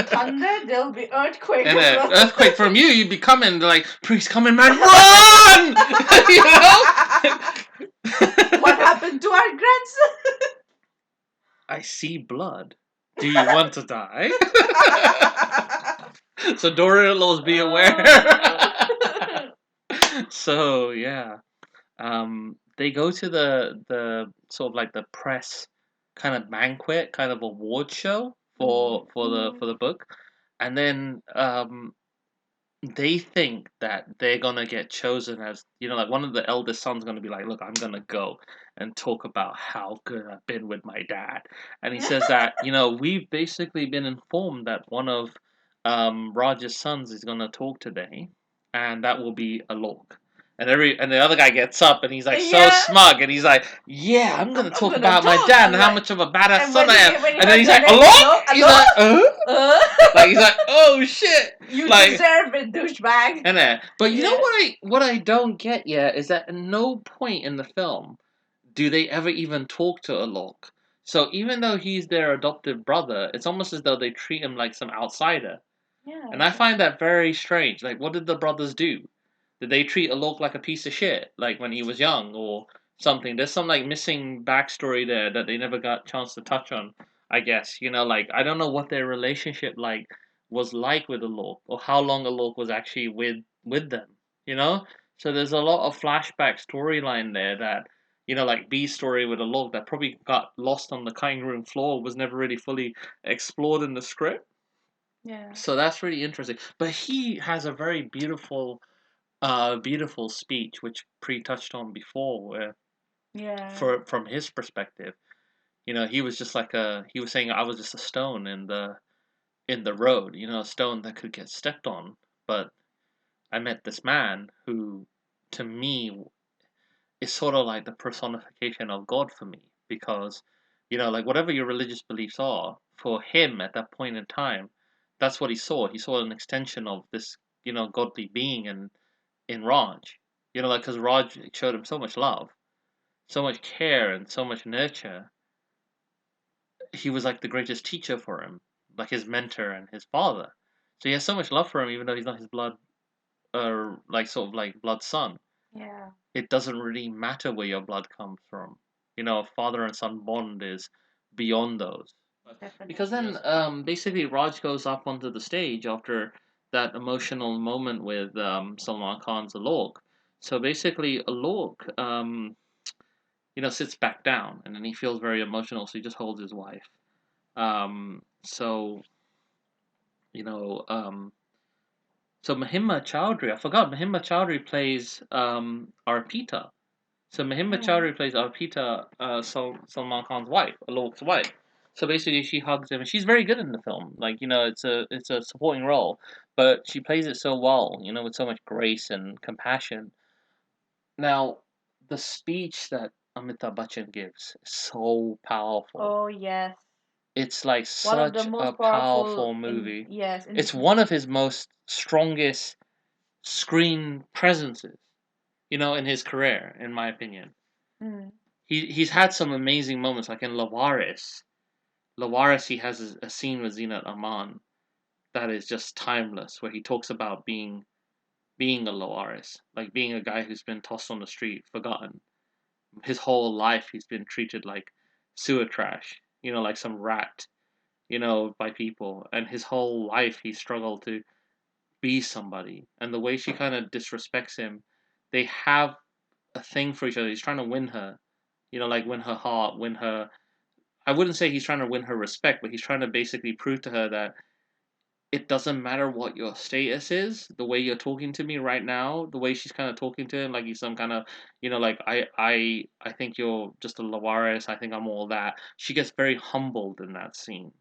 Thunder, there'll be earthquake. And an earthquake from you, you'd be coming like, "Priest coming, man, run!" What happened to our grandson? I see blood. Do you want to die? So Doritos, be aware. So yeah, they go to the sort of like the press kind of banquet, kind of award show for the book, and then they think that they're gonna get chosen as, like one of the eldest sons gonna be like, look, I'm gonna go and talk about how good I've been with my dad. And he says that, we've basically been informed that one of Raj's sons is gonna talk today, and that will be Alok. And the other guy gets up and he's like so Yeah, smug and he's like, yeah, I'm gonna I'm talk gonna about my talk. dad I'm and how like, much of a badass and son I am. when he And then heard he's the like, name, Alok? hello, He's hello, like, uh, like he's like, oh shit. you Like, deserve it, douchebag. and but you know Yeah, what I don't get yet is that at no point in the film do they ever even talk to Alok. So even though he's their adopted brother, it's almost as though they treat him like some outsider. yeah, And I find that very strange. Like, what did the brothers do? Did they treat Alok like a piece of shit, like when he was young or something? There's some like missing backstory there that they never got a chance to touch on. I guess like I don't know what their relationship was like with Alok or how long Alok was actually with them. You know, so there's a lot of flashback storyline there that like B's story with Alok that probably got lost on the cutting room floor was never really fully explored in the script. yeah, So that's really interesting. But he has a very beautiful speech, which Pre touched on before, where yeah, from his perspective, he was just like he was saying I was just a stone in the road, a stone that could get stepped on, but I met this man who, to me, is sort of like the personification of God for me, because like whatever your religious beliefs are, for him at that point in time, that's what he saw. He saw an extension of this godly being in Raj. Like because Raj showed him so much love, so much care, and so much nurture. He was like the greatest teacher for him, like his mentor and his father. So he has so much love for him, even though he's not his blood, like sort of like blood son. yeah, It doesn't really matter where your blood comes from. A father and son bond is beyond those. Because definitely. then, basically, Raj goes up onto the stage after that emotional moment with Salman Khan's Alok. So basically, Alok, sits back down, and then he feels very emotional, so he just holds his wife. So you know, so Mahima Chowdhury, I forgot Mahima Chowdhury plays Arpita. So Mahima Mm. Chowdhury plays Arpita, Salman Khan's wife, Alok's wife. So basically, she hugs him, and she's very good in the film. Like it's a supporting role, but she plays it so well, with so much grace and compassion. Now, the speech that Amitabh Bachchan gives is so powerful. Oh yes, It's like one of the such a most powerful powerful in movie. yes It's in. one of his most strongest screen presences, in his career, in my opinion. Mm, He's had some amazing moments, like in Lawaris. Lawaris, he has a scene with Zinat Aman that is just timeless, where he talks about being a Lawaris, like being a guy who's been tossed on the street, forgotten. His whole life, he's been treated like sewer trash, like some rat, by people, and his whole life he struggled to be somebody. And the way she kind of disrespects him, they have a thing for each other. He's trying to win her, like win her heart, win her. I wouldn't say he's trying to win her respect, but he's trying to basically prove to her that it doesn't matter what your status is. The way you're talking to me right now, the way she's kind of talking to him, like he's some kind of, like I think you're just a Lawaris. I think I'm all that. She gets very humbled in that scene,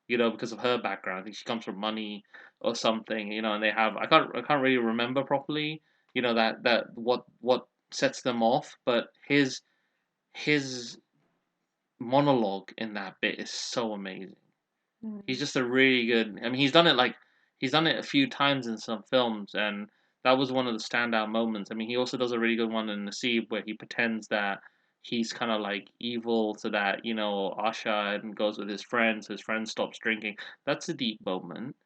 because of her background. I think she comes from money or something, and they have I can't really remember properly, that what sets them off, but his monologue in that bit is so amazing. He's mm, just a really good. I mean, he's done it a few times in some films, and that was one of the standout moments. I mean, he also does a really good one in Nasib where he pretends that he's kind of like evil so that Asha and goes with his friends. His friend stops drinking. That's a deep moment.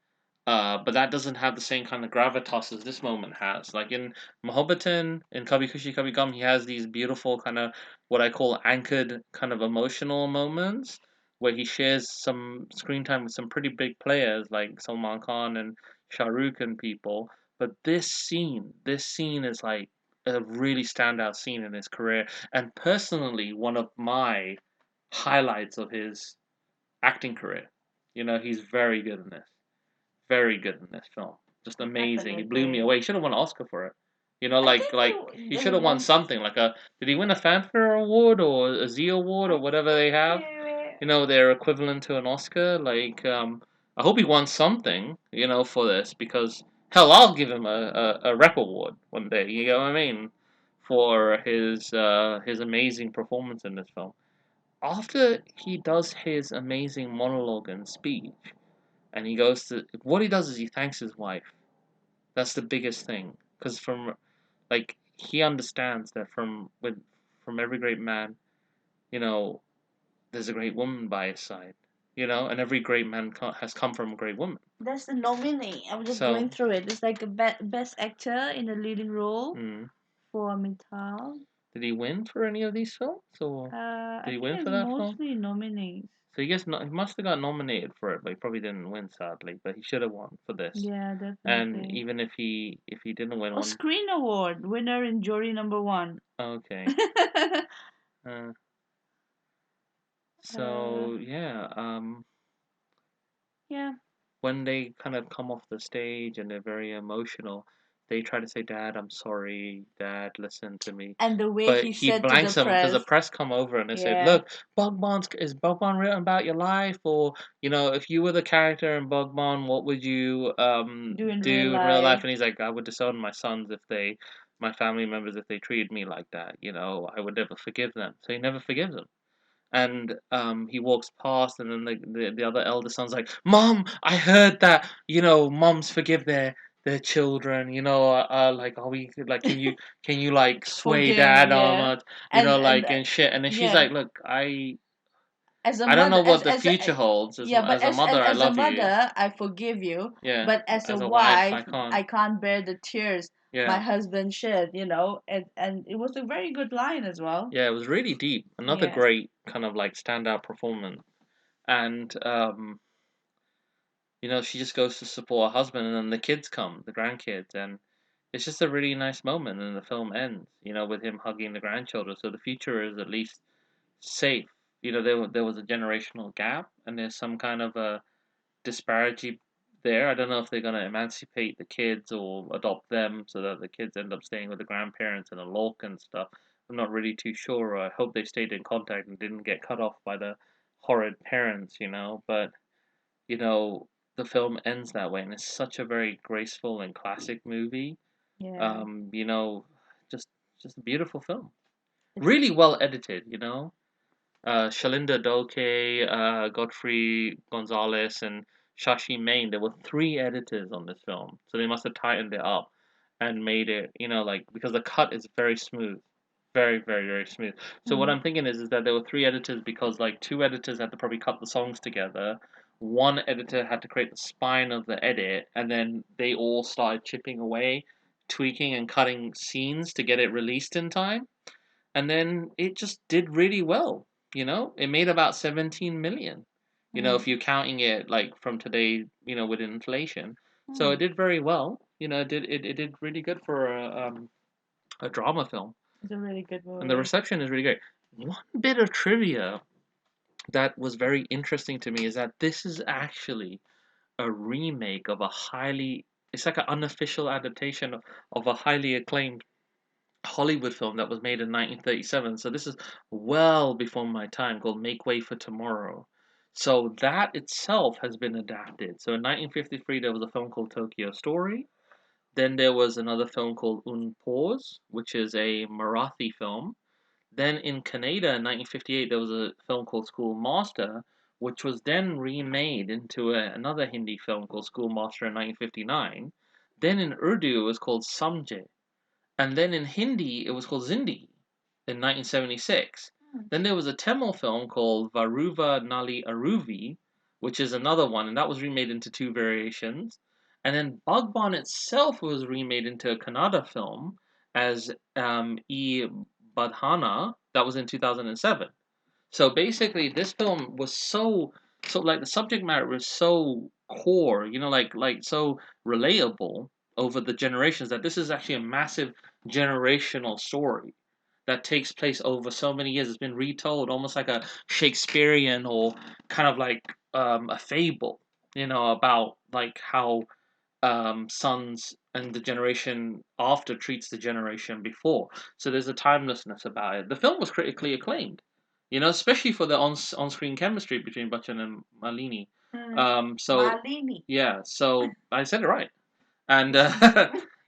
But that doesn't have the same kind of gravitas as this moment has. Like in Mohabatan, in Kabhi Khushi Kabhi Gum, he has these beautiful kind of what I call anchored kind of emotional moments where he shares some screen time with some pretty big players like Salman Khan and Shah Rukh and people. But this scene is like a really standout scene in his career, and personally one of my highlights of his acting career. He's very good in this. Very good in this film. just amazing. He blew me Definitely. away. He should have won an Oscar for it. You know, I think he there should was have won one. something like a. Did he win a Fanfare Award or a Z Award I or whatever think they have? they were. You know, they're equivalent to an Oscar. I hope he won something. You know, for this because hell, I'll give him a rep award one day. You know what I mean? For his amazing performance in this film. After he does his amazing monologue and speech, and he goes to what he does is he thanks his wife. That's the biggest thing, because from he understands that from every great man, you know, there's a great woman by his side, you know, and every great man has come from a great woman. That's the nominee. I was just So, going through it. It's like a best actor in a leading role mm, for Amitabh. did he win for any of these films, or did I he think win it's for that film? mostly nominees. So he must have got nominated for it, but he probably didn't win, sadly. But he should have won for this. Yeah, And definitely. even if he didn't win Oh, one, Screen Award winner in jury number one. okay. Uh, uh, so yeah, yeah. when they kind of come off the stage and they're very emotional, they try to say, "Dad, I'm sorry. Dad, listen to me." And the way But he he said to the blanks them because the press. press come over and they said, Yeah. "Look, is Bhagwan written about your life, or you know, if you were the character in Bhagwan, what would you Do in real do in real life?" life. And he's like, "I would disown my sons if my family members, if they treated me like that. You know, I would never forgive them." So he never forgives them. And he walks past, and then the other elder son's like, "Mom, I heard that you know moms forgive their children. You know, like are we like can you like sway Forgive, dad on yeah. much you know And like and shit?" And then she's yeah. like, "Look, As a I don't mother, know what the future holds. yeah, but As a mother, I as a love you. mother, I forgive you. Yeah, But as a as a wife, wife, I can't. I can't bear the tears my Yeah." husband shed. And it was a very good line as well. Yeah, it was really deep. Another Yes. great kind of like standout performance. And you know, she just goes to support her husband, and then the kids come, the grandkids, and it's just a really nice moment. And the film ends, you know, with him hugging the grandchildren. So the future is at least safe. You know, there was a generational gap, and there's some kind of a disparity there. I don't know if they're gonna emancipate the kids or adopt them so that the kids end up staying with the grandparents and a loc and stuff. I'm not really too sure. I hope they stayed in contact and didn't get cut off by the horrid parents, you know. But you know, the film ends that way, and it's such a very graceful and classic movie. Yeah. You know, just just a beautiful film, It's really well edited. You know, Shalinda Doke, Godfrey Gonzalez, and Shashi Main. There were three editors on this film, so they must have tightened it up and made it, you know, like because the cut is very smooth, very smooth. So what mm, I'm thinking is that there were three editors because like two editors had to probably cut the songs together. One editor had to create the spine of the edit, and then they all started chipping away, tweaking and cutting scenes to get it released in time, and then it just did really well. You know, it made about 17 million. You know, mm, if you're counting it like from today, you know, with inflation, so it mm. did very well. You know, it did really good for a drama film, It's a really good and the movie. reception is really great. One bit of trivia that was very interesting to me is that this is actually a remake of a highly it's like an unofficial adaptation of a highly acclaimed Hollywood film that was made in 1937. So this is well before my time, called Make Way for Tomorrow. So that itself has been adapted. So in 1953 there was a film called Tokyo Story. Then there was another film called Un Pause, which is a Marathi film. Then in Canada in 1958 there was a film called Schoolmaster, which was then remade into another Hindi film called Schoolmaster in 1959. Then in Urdu it was called Samjhe, and then in Hindi, it was called Zindi in 1976. Mm. Then there was a Tamil film called Varuva Nali Aruvi, which is another one, and that was remade into two variations. And then Bhagban itself was remade into a Kannada film as E. Badhana, that was in 2007. So basically, this film was so like the subject matter was so core, you know, like so relatable over the generations that this is actually a massive generational story that takes place over so many years. It's been retold almost like a Shakespearean or kind of like a fable, you know, about like how sons and the generation after treats the generation before. So there's a timelessness about it. The film was critically acclaimed, especially for the on-screen chemistry between Bachchan and Malini. So Malini. yeah, so I said it right, and You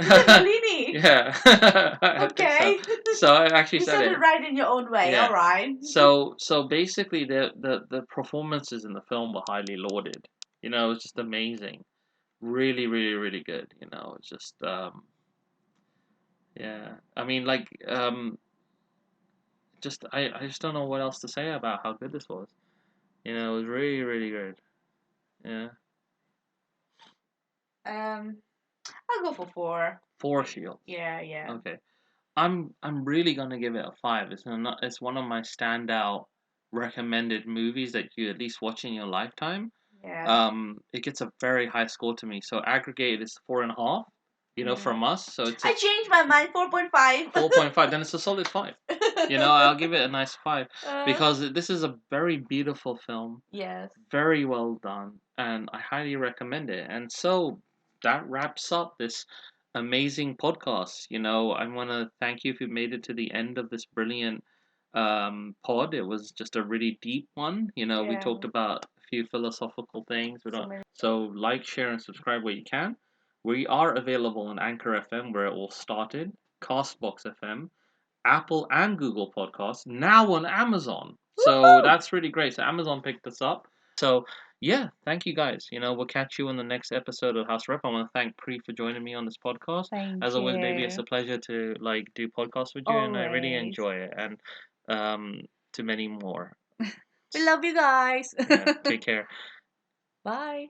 said Malini. yeah, I think so. Okay. So I actually You said said it. it right in your own way. Yeah. All right. So basically, the performances in the film were highly lauded. It's just amazing, really, really, really good. It's just yeah. I mean, like just I just don't know what else to say about how good this was. It was really, really good. Yeah. Um, I'll go for 4. 4 shields. Yeah, yeah. Okay. I'm really gonna give it a 5. It's one of my standout recommended movies that you at least watch in your lifetime. Yeah. It gets a very high score to me. So aggregate is 4.5. From us. So it's a I changed my mind. 4.5. 4.5. Then it's a solid 5. I'll give it a nice 5 because this is a very beautiful film, Yes. very well done, and I highly recommend it. And so that wraps up this amazing podcast. I want to thank you if you made it to the end of this brilliant pod. It was just a really deep one. We talked about a few philosophical things. So like, share, and subscribe where you can. We are available on Anchor FM, where it all started, Castbox FM, Apple and Google Podcasts, now on Amazon. So that's really great. So Amazon picked us up. So yeah, thank you guys. We'll catch you in the next episode of House Rep. I want to thank Pri for joining me on this podcast. Thank As always, baby, it's you. a pleasure to do podcasts with you, and I really Always. enjoy it. And to many more. We love you guys. Yeah, take care. Bye.